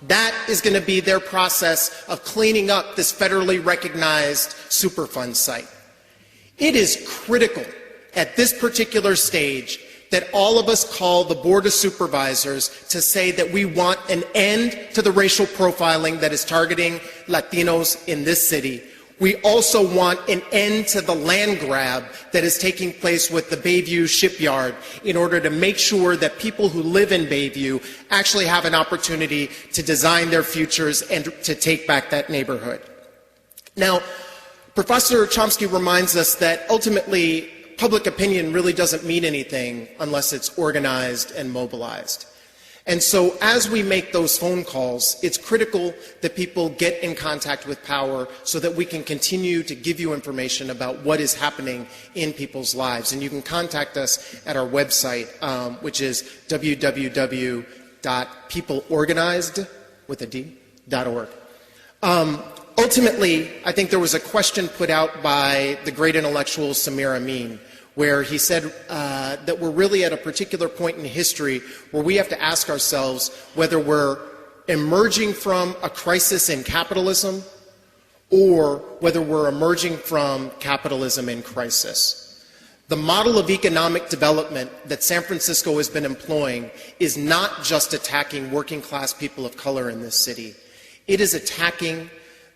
That is going to be their process of cleaning up this federally recognized Superfund site. It is critical at this particular stage that all of us call the Board of Supervisors to say that we want an end to the racial profiling that is targeting Latinos in this city. We also want an end to the land grab that is taking place with the Bayview shipyard in order to make sure that people who live in Bayview actually have an opportunity to design their futures and to take back that neighborhood. Now, Professor Chomsky reminds us that ultimately public opinion really doesn't mean anything unless it's organized and mobilized. And so as we make those phone calls, it's critical that people get in contact with power so that we can continue to give you information about what is happening in people's lives. And you can contact us at our website, which is www.peopleorganized.org. Ultimately, I think there was a question put out by the great intellectual Samir Amin, where he said that we're really at a particular point in history where we have to ask ourselves whether we're emerging from a crisis in capitalism or whether we're emerging from capitalism in crisis. The model of economic development that San Francisco has been employing is not just attacking working class people of color in this city. It is attacking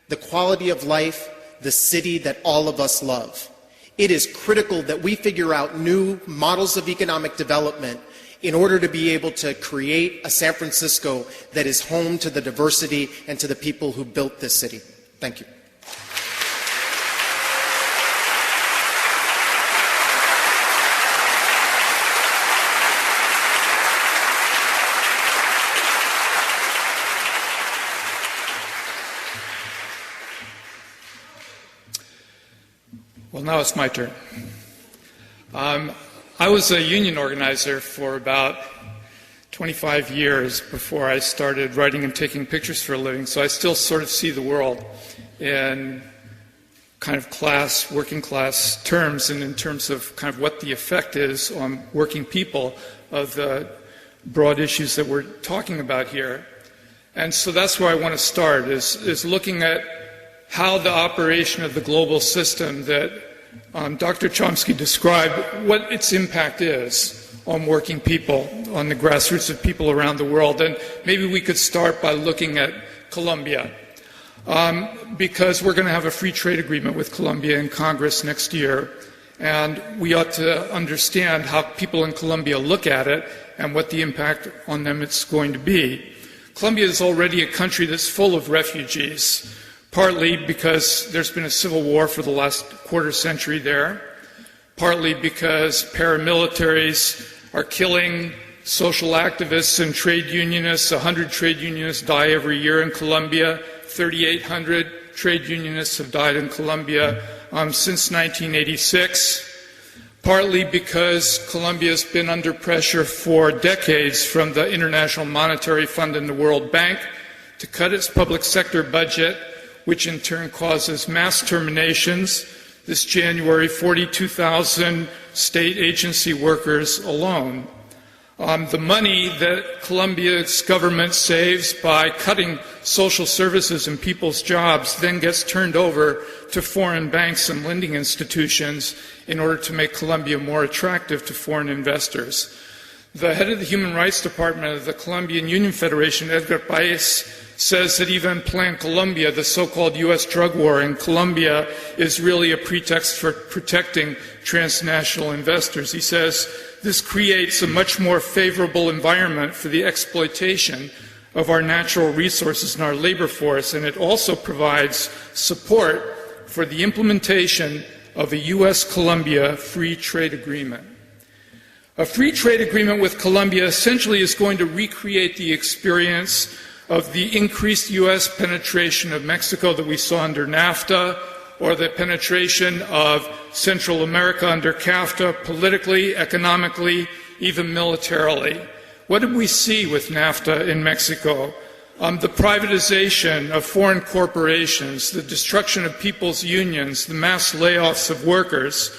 the quality of life, the city that all of us love. It is critical that we figure out new models of economic development in order to be able to create a San Francisco that is home to the diversity and to the people who built this city. Thank you. Well, now it's my turn. I was a union organizer for about 25 years before I started writing and taking pictures for a living, so I still sort of see the world in kind of class, working class terms, and in terms of kind of what the effect is on working people of the broad issues that we're talking about here. And so that's where I want to start, is looking at how the operation of the global system that Dr. Chomsky described, what its impact is on working people, on the grassroots of people around the world. And maybe we could start by looking at Colombia, because we're going to have a free trade agreement with Colombia in Congress next year, and we ought to understand how people in Colombia look at it and what the impact on them it's going to be. Colombia is already a country that's full of refugees, partly because there's been a civil war for the last quarter century there, partly because paramilitaries are killing social activists and trade unionists. 100 trade unionists die every year in Colombia. 3,800 trade unionists have died in Colombia since 1986, partly because Colombia has been under pressure for decades from the International Monetary Fund and the World Bank to cut its public sector budget, which in turn causes mass terminations. This January, 42,000 state agency workers alone. The money that Colombia's government saves by cutting social services and people's jobs then gets turned over to foreign banks and lending institutions in order to make Colombia more attractive to foreign investors. The head of the Human Rights Department of the Colombian Union Federation, Edgar Paez, says that even Plan Colombia, the so-called U.S. drug war in Colombia, is really a pretext for protecting transnational investors. He says this creates a much more favorable environment for the exploitation of our natural resources and our labor force, and it also provides support for the implementation of a U.S.-Colombia free trade agreement. A free trade agreement with Colombia essentially is going to recreate the experience of the increased U.S. penetration of Mexico that we saw under NAFTA, or the penetration of Central America under CAFTA, politically, economically, even militarily. What did we see with NAFTA in Mexico? The privatization of foreign corporations, the destruction of people's unions, the mass layoffs of workers.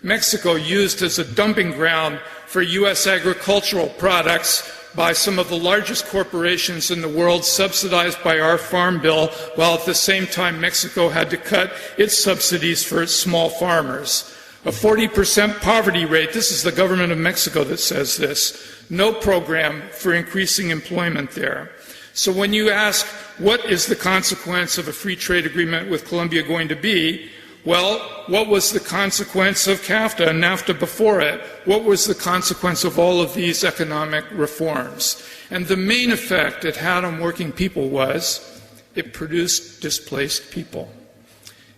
Mexico used as a dumping ground for U.S. agricultural products by some of the largest corporations in the world, subsidized by our farm bill, while at the same time Mexico had to cut its subsidies for its small farmers. A 40% poverty rate, this is the government of Mexico that says this, no program for increasing employment there. So when you ask what is the consequence of a free trade agreement with Colombia going to be, well, what was the consequence of CAFTA and NAFTA before it? What was the consequence of all of these economic reforms? And the main effect it had on working people was it produced displaced people.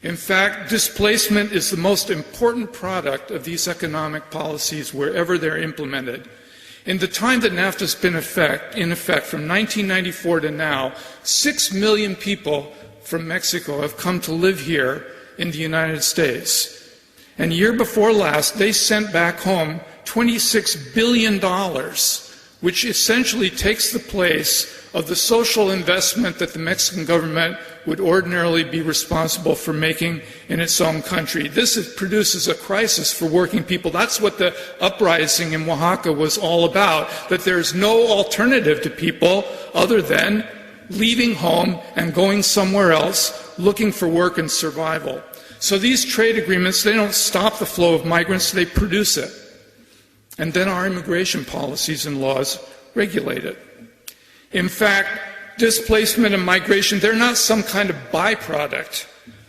In fact, displacement is the most important product of these economic policies wherever they're implemented. In the time that NAFTA's been in effect from 1994 to now, 6 million people from Mexico have come to live here in the United States. And year before last, they sent back home $26 billion, which essentially takes the place of the social investment that the Mexican government would ordinarily be responsible for making in its own country. This produces a crisis for working people. That's what the uprising in Oaxaca was all about, that there's no alternative to people other than leaving home and going somewhere else, looking for work and survival. So these trade agreements, they don't stop the flow of migrants, they produce it. And then our immigration policies and laws regulate it. In fact, displacement and migration, they're not some kind of byproduct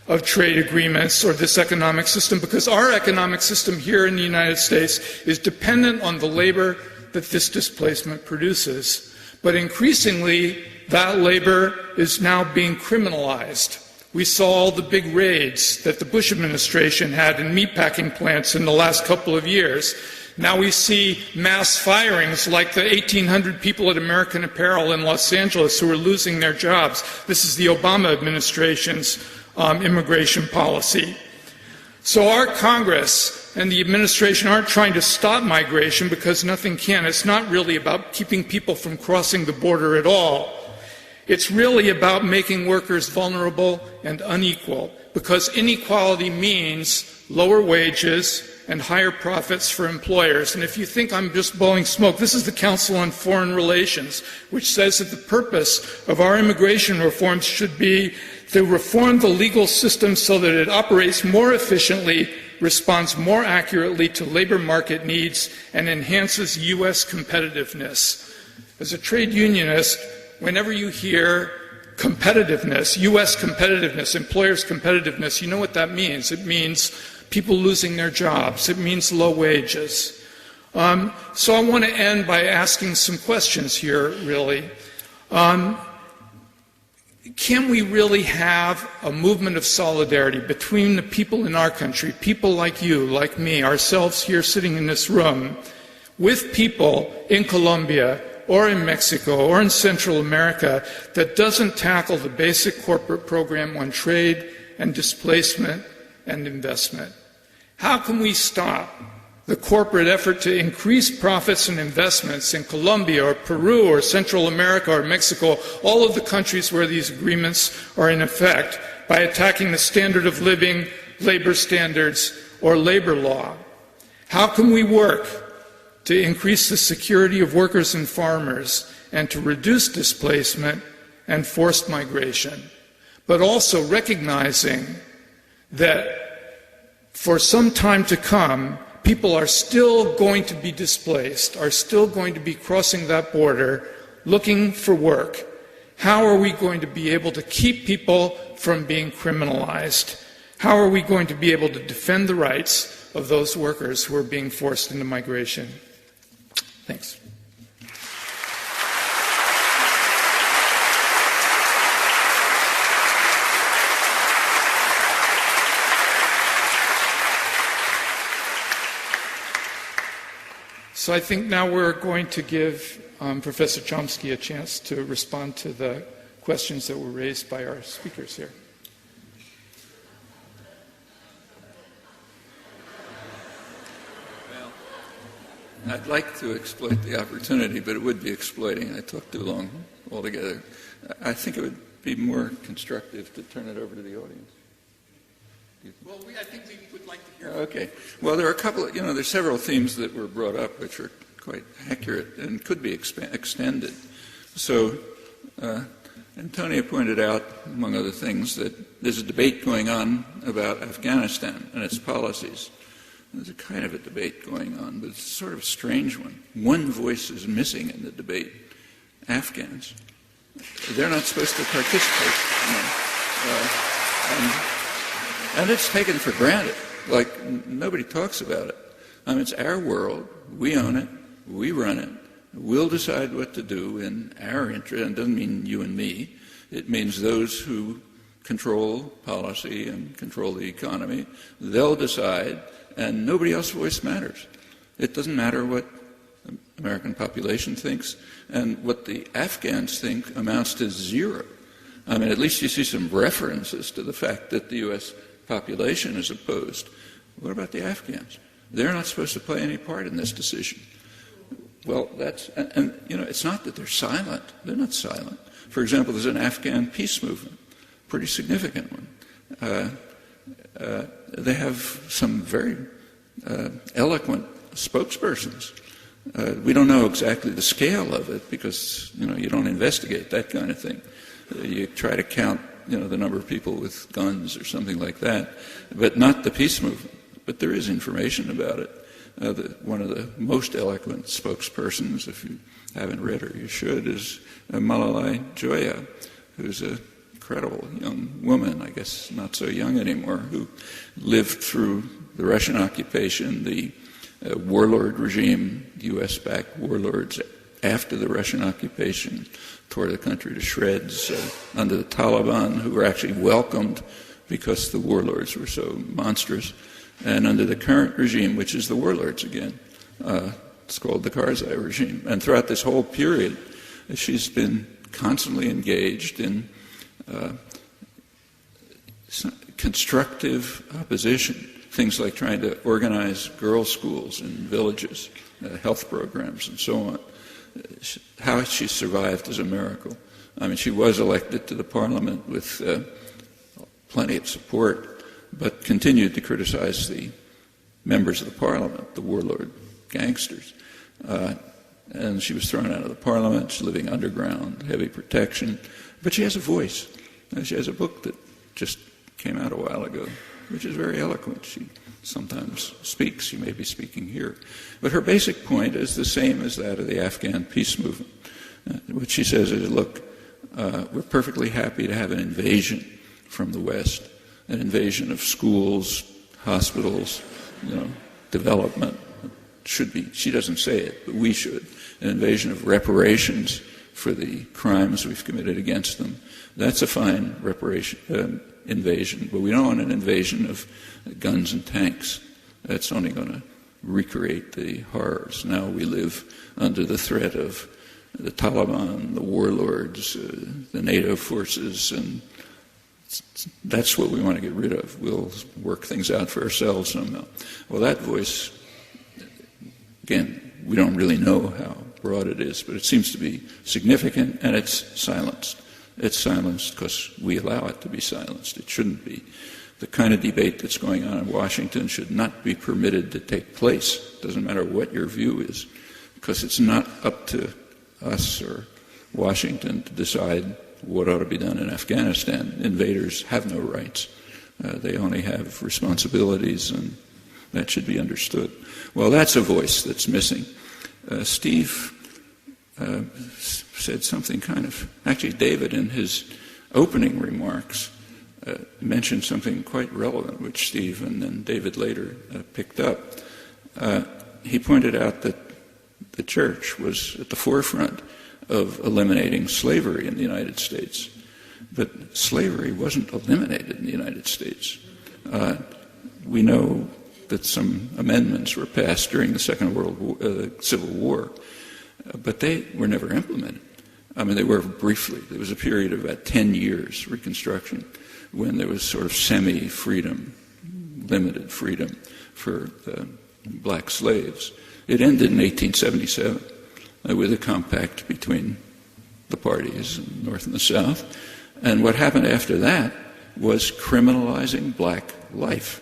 of trade agreements or this economic system, because our economic system here in the United States is dependent on the labor that this displacement produces. But increasingly, that labor is now being criminalized. We saw all the big raids that the Bush administration had in meatpacking plants in the last couple of years. Now we see mass firings like the 1,800 people at American Apparel in Los Angeles who are losing their jobs. This is the Obama administration's immigration policy. So our Congress and the administration aren't trying to stop migration, because nothing can. It's not really about keeping people from crossing the border at all. It's really about making workers vulnerable and unequal, because inequality means lower wages and higher profits for employers. And if you think I'm just blowing smoke, this is the Council on Foreign Relations, which says that the purpose of our immigration reforms should be to reform the legal system so that it operates more efficiently, responds more accurately to labor market needs, and enhances U.S. competitiveness. As a trade unionist, whenever you hear competitiveness, U.S. competitiveness, employers' competitiveness, you know what that means. It means people losing their jobs. It means low wages. So I want to end by asking some questions here, really. Can we really have a movement of solidarity between the people in our country, people like you, like me, ourselves here sitting in this room, with people in Colombia or in Mexico or in Central America that doesn't tackle the basic corporate program on trade and displacement and investment? How can we stop the corporate effort to increase profits and investments in Colombia or Peru or Central America or Mexico, all of the countries where these agreements are in effect, by attacking the standard of living, labor standards, or labor law? How can we work to increase the security of workers and farmers and to reduce displacement and forced migration, but also recognizing that for some time to come, people are still going to be displaced, are still going to be crossing that border, looking for work? How are we going to be able to keep people from being criminalized? How are we going to be able to defend the rights of those workers who are being forced into migration? Thanks. So I think now we're going to give Professor Chomsky a chance to respond to the questions that were raised by our speakers here. Well, I'd like to exploit the opportunity, but it would be exploiting. I talked too long altogether. I think it would be more constructive to turn it over to the audience. Well, I think we would like to hear. Okay. Well, there are a couple of, there's several themes that were brought up which are quite accurate and could be extended. So, Antonia pointed out, among other things, that there's a debate going on about Afghanistan and its policies. There's a kind of a debate going on, but it's sort of a strange one. One voice is missing in the debate: Afghans. They're not supposed to participate. And it's taken for granted, like nobody talks about it. It's our world. We own it. We run it. We'll decide what to do in our interest. And it doesn't mean you and me. It means those who control policy and control the economy. They'll decide, and nobody else's voice matters. It doesn't matter what the American population thinks, and what the Afghans think amounts to zero. At least you see some references to the fact that the U.S. population is opposed. What about the Afghans? They're not supposed to play any part in this decision. Well, it's not that they're silent. They're not silent. For example, there's an Afghan peace movement, pretty significant one. They have some very eloquent spokespersons. We don't know exactly the scale of it because, you don't investigate that kind of thing. You try to count the number of people with guns or something like that, but not the peace movement. But there is information about it. One of the most eloquent spokespersons, if you haven't read her, you should, is Malalai Joya, who's an incredible young woman, I guess not so young anymore, who lived through the Russian occupation, the warlord regime, U.S.-backed warlords after the Russian occupation, tore the country to shreds under the Taliban, who were actually welcomed because the warlords were so monstrous, and under the current regime, which is the warlords again. It's called the Karzai regime. And throughout this whole period, she's been constantly engaged in constructive opposition, things like trying to organize girls' schools in villages, health programs, and so on. How she survived is a miracle. She was elected to the parliament with plenty of support, but continued to criticize the members of the parliament, the warlord gangsters. And she was thrown out of the parliament. She's living underground, heavy protection. But she has a voice. She has a book that just came out a while ago, which is very eloquent. She sometimes speaks. She may be speaking here. But her basic point is the same as that of the Afghan peace movement. What she says is, look, we're perfectly happy to have an invasion from the West, an invasion of schools, hospitals, development. Should be, she doesn't say it, but we should. An invasion of reparations for the crimes we've committed against them. That's a fine invasion, but we don't want an invasion of guns and tanks. That's only going to recreate the horrors. Now we live under the threat of the Taliban, the warlords, the NATO forces, and that's what we want to get rid of. We'll work things out for ourselves somehow. Well, that voice, again, we don't really know how broad it is, but it seems to be significant, and it's silenced. It's silenced because we allow it to be silenced. It shouldn't be. The kind of debate that's going on in Washington should not be permitted to take place. It doesn't matter what your view is, because it's not up to us or Washington to decide what ought to be done in Afghanistan. Invaders have no rights. They only have responsibilities, and that should be understood. Well, that's a voice that's missing. Steve said something actually David in his opening remarks mentioned something quite relevant, which Steve and then David later picked up. He pointed out that the church was at the forefront of eliminating slavery in the United States. But slavery wasn't eliminated in the United States. We know that some amendments were passed during the Second World War, Civil War, but they were never implemented. I mean, they were briefly. There was a period of about 10 years, Reconstruction, when there was sort of semi-freedom, limited freedom for black slaves. It ended in 1877 with a compact between the parties, in the North and the South. And what happened after that was criminalizing black life.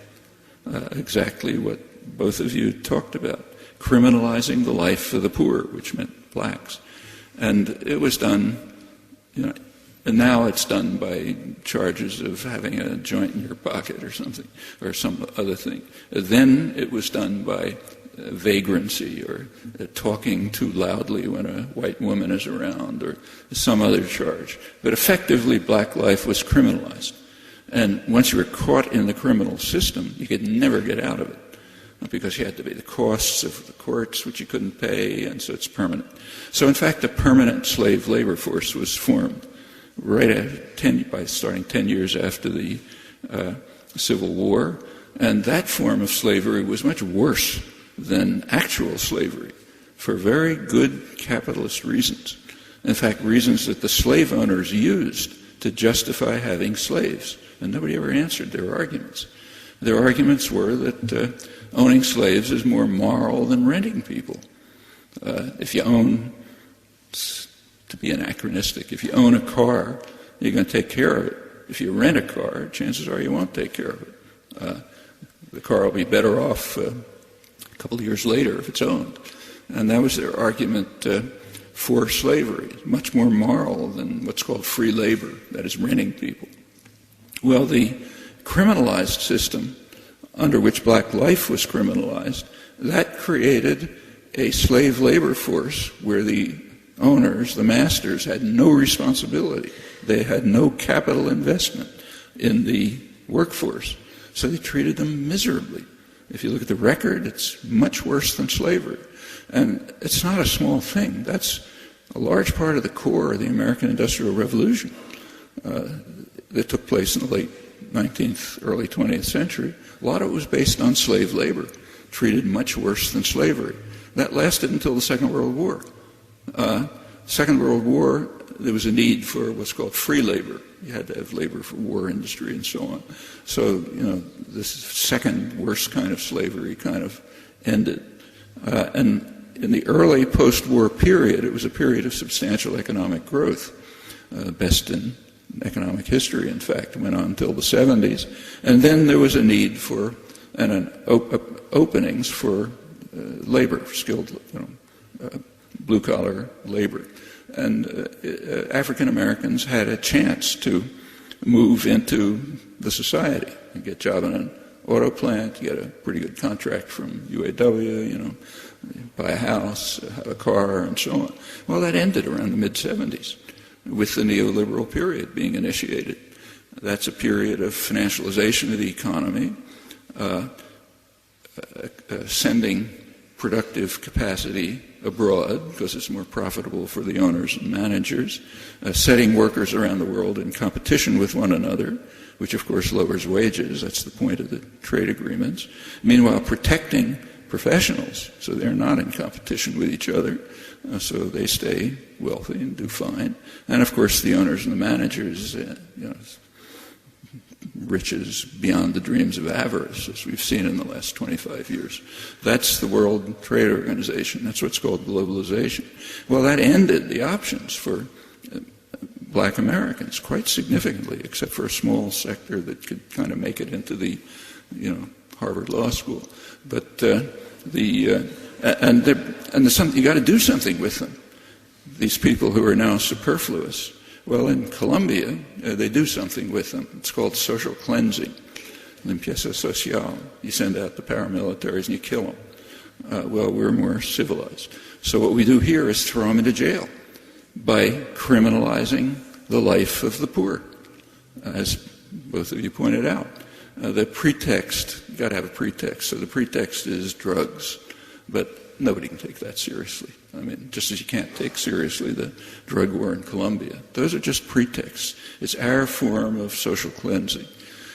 Exactly what both of you talked about. Criminalizing the life of the poor, which meant blacks. And it was done, and now it's done by charges of having a joint in your pocket or something, or some other thing. Then it was done by vagrancy or talking too loudly when a white woman is around or some other charge. But effectively, black life was criminalized. And once you were caught in the criminal system, you could never get out of it because you had to pay the costs of the courts, which you couldn't pay, and so it's permanent. So in fact, a permanent slave labor force was formed by starting 10 years after the Civil War, and that form of slavery was much worse than actual slavery for very good capitalist reasons. In fact, reasons that the slave owners used to justify having slaves. And nobody ever answered their arguments. Their arguments were that owning slaves is more moral than renting people. If you own, to be anachronistic, if you own a car, you're going to take care of it. If you rent a car, chances are you won't take care of it. The car will be better off a couple of years later if it's owned. And that was their argument for slavery, much more moral than what's called free labor, that is renting people. Well, the criminalized system under which black life was criminalized, that created a slave labor force where the owners, the masters, had no responsibility. They had no capital investment in the workforce. So they treated them miserably. If you look at the record, it's much worse than slavery. And it's not a small thing. That's a large part of the core of the American Industrial Revolution that took place in the late 19th, early 20th century. A lot of it was based on slave labor, treated much worse than slavery. That lasted until the Second World War. Second World War, there was a need for what's called free labor. You had to have labor for war industry and so on. So, this second worst kind of slavery kind of ended. And in the early post-war period, it was a period of substantial economic growth, best in economic history, in fact, went on until the 70s. And then there was a need for and openings for labor, skilled, blue-collar labor. And African Americans had a chance to move into the society and get a job in an auto plant, get a pretty good contract from UAW, buy a house, have a car, and so on. Well, that ended around the mid-'70s with the neoliberal period being initiated. That's a period of financialization of the economy, sending productive capacity abroad because it's more profitable for the owners and managers, setting workers around the world in competition with one another, which of course lowers wages. That's the point of the trade agreements. Meanwhile, protecting professionals so they're not in competition with each other, so they stay wealthy and do fine. And of course, the owners and the managers, riches beyond the dreams of avarice, as we've seen in the last 25 years. That's the World Trade Organization. That's what's called globalization. Well, that ended the options for black Americans quite significantly, except for a small sector that could kind of make it into the, Harvard Law School. But you got to do something with them. These people who are now superfluous. Well, in Colombia, they do something with them. It's called social cleansing, limpieza social. You send out the paramilitaries and you kill them. Well, we're more civilized. So what we do here is throw them into jail by criminalizing the life of the poor, as both of you pointed out. The pretext, you've got to have a pretext. So the pretext is drugs, but nobody can take that seriously. I mean, just as you can't take seriously the drug war in Colombia. Those are just pretexts. It's our form of social cleansing.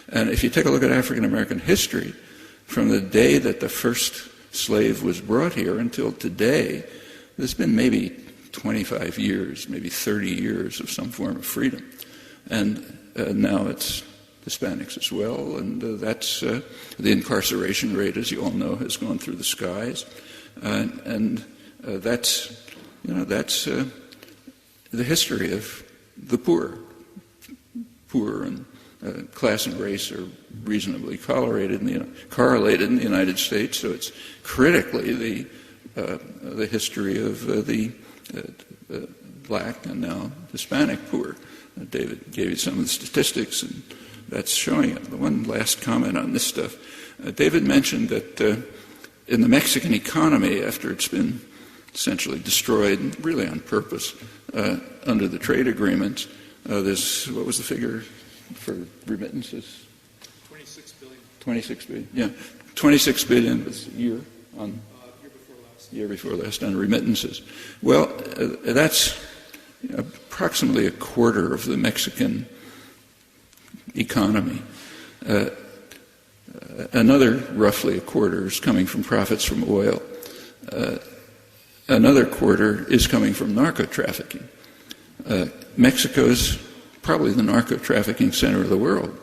And if you take a look at African American history, from the day that the first slave was brought here until today, there's been maybe 25 years, maybe 30 years of some form of freedom. And now it's Hispanics as well, and that's the incarceration rate, as you all know, has gone through the skies. That's the history of the poor. Poor and class and race are reasonably correlated in the United States, so it's critically the history of the black and now Hispanic poor. David gave you some of the statistics, and that's showing it. But one last comment on this stuff. David mentioned that in the Mexican economy, after it's been essentially destroyed, really on purpose, under the trade agreements, there's, what was the figure for remittances? 26 billion. 26 billion, yeah. 26 billion was a year on... Year before last on remittances. Well, that's approximately a quarter of the Mexican economy. Another roughly a quarter is coming from profits from oil. Another quarter is coming from narco-trafficking. Mexico's probably the narco-trafficking center of the world.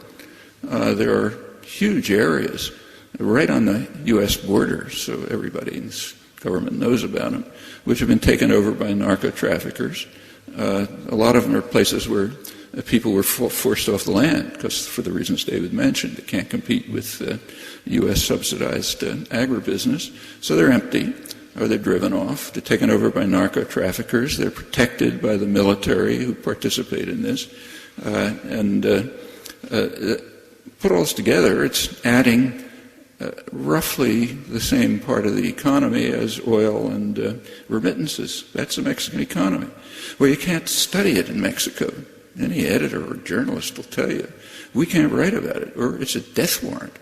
There are huge areas right on the U.S. border, so everybody in this government knows about them, which have been taken over by narco-traffickers. A lot of them are places where people were forced off the land because, for the reasons David mentioned, they can't compete with U.S. subsidized agribusiness. So they're empty, or they're driven off. They're taken over by narco-traffickers. They're protected by the military who participate in this. Put all this together, it's adding roughly the same part of the economy as oil and remittances. That's the Mexican economy. Well, you can't study it in Mexico. Any editor or journalist will tell you, we can't write about it, or it's a death warrant.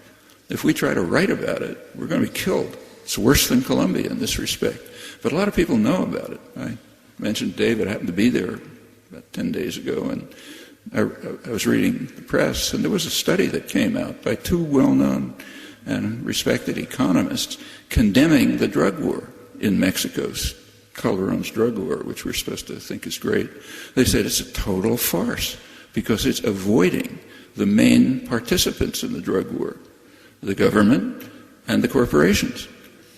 If we try to write about it, we're going to be killed. It's worse than Colombia in this respect. But a lot of people know about it. I mentioned David happened to be there about 10 days ago, and I was reading the press, and there was a study that came out by two well-known and respected economists condemning the drug war in Mexico's Calderon's drug war, which we're supposed to think is great. They said it's a total farce because it's avoiding the main participants in the drug war, the government and the corporations.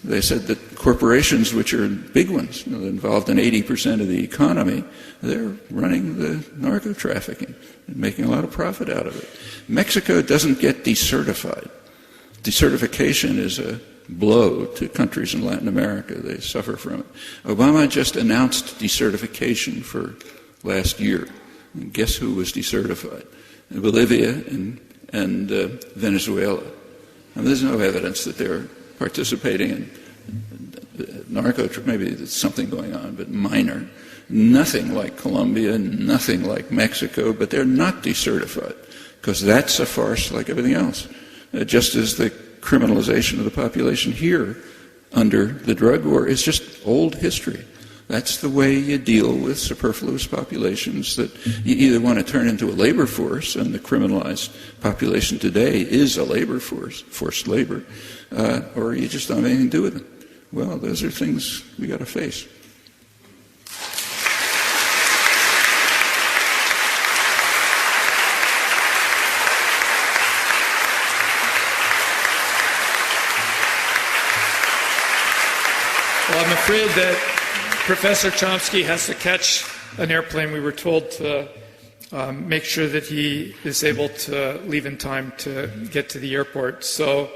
They said that corporations, which are big ones, involved in 80% of the economy, they're running the narco-trafficking and making a lot of profit out of it. Mexico doesn't get decertified decertification is a blow to countries in Latin America. They suffer from it. Obama just announced decertification for last year. And guess who was decertified? Bolivia and Venezuela. And there's no evidence that they're participating in maybe there's something going on, but minor. Nothing like Colombia, nothing like Mexico, but they're not decertified, because that's a farce like everything else. Just as the criminalization of the population here under the drug war is just old history. That's the way you deal with superfluous populations that you either want to turn into a labor force, and the criminalized population today is a labor force, forced labor, or you just don't have anything to do with it. Well, those are things we got to face. Well, I'm afraid that Professor Chomsky has to catch an airplane. We were told to make sure that he is able to leave in time to get to the airport. So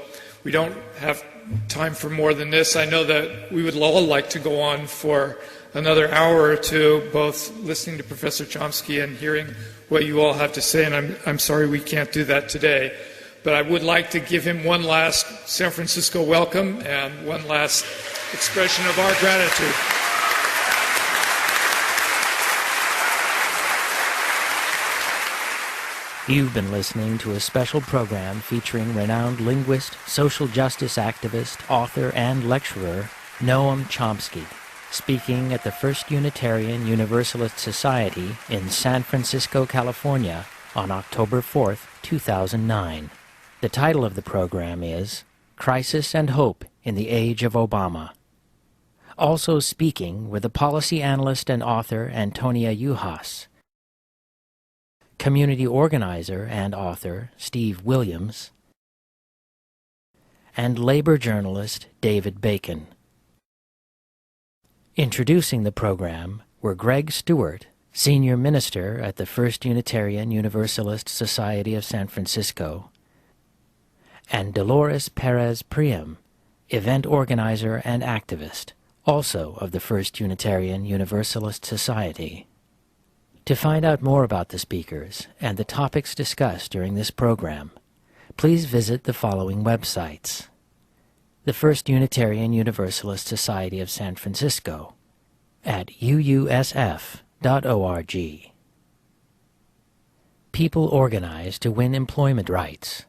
we don't have time for more than this. I know that we would all like to go on for another hour or two, both listening to Professor Chomsky and hearing what you all have to say, and I'm sorry we can't do that today. But I would like to give him one last San Francisco welcome and one last expression of our gratitude. You've been listening to a special program featuring renowned linguist, social justice activist, author, and lecturer Noam Chomsky, speaking at the First Unitarian Universalist Society in San Francisco, California on October 4th, 2009. The title of the program is Crisis and Hope in the Age of Obama. Also speaking were the policy analyst and author Antonia Juhas, community organizer and author Steve Williams, and labor journalist David Bacon. Introducing the program were Greg Stewart, senior minister at the First Unitarian Universalist Society of San Francisco, and Dolores Perez Priam, event organizer and activist, also of the First Unitarian Universalist Society. To find out more about the speakers and the topics discussed during this program, please visit the following websites: the First Unitarian Universalist Society of San Francisco at uusf.org, People Organized to Win Employment Rights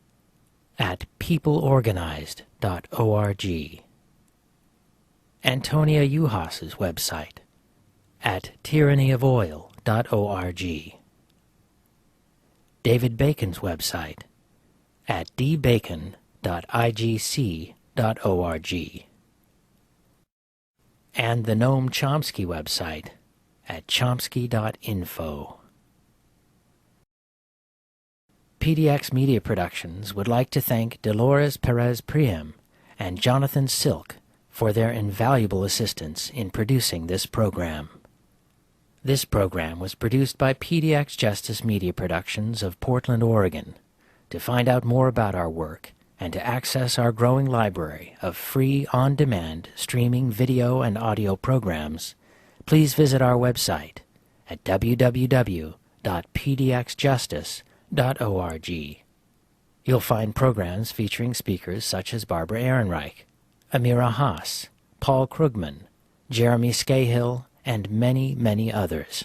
at peopleorganized.org, Antonia Juhas's website at tyranny-of-oil.org, David Bacon's website at dbacon.igc.org, and the Noam Chomsky website at chomsky.info. PDX Media Productions would like to thank Dolores Perez Priam and Jonathan Silk for their invaluable assistance in producing this program. This program was produced by PDX Justice Media Productions of Portland, Oregon. To find out more about our work and to access our growing library of free on-demand streaming video and audio programs, please visit our website at www.pdxjustice.org. You'll find programs featuring speakers such as Barbara Ehrenreich, Amira Haas, Paul Krugman, Jeremy Scahill, and many, many others.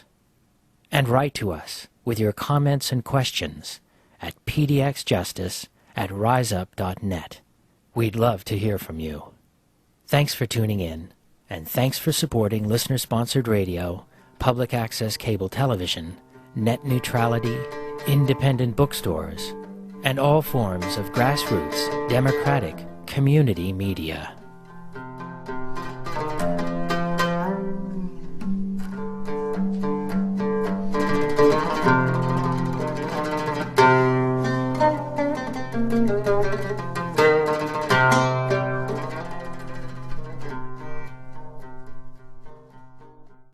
And write to us with your comments and questions at pdxjustice@riseup.net. We'd love to hear from you. Thanks for tuning in, and thanks for supporting listener-sponsored radio, public access cable television, net neutrality, independent bookstores, and all forms of grassroots, democratic, community media. Thank you.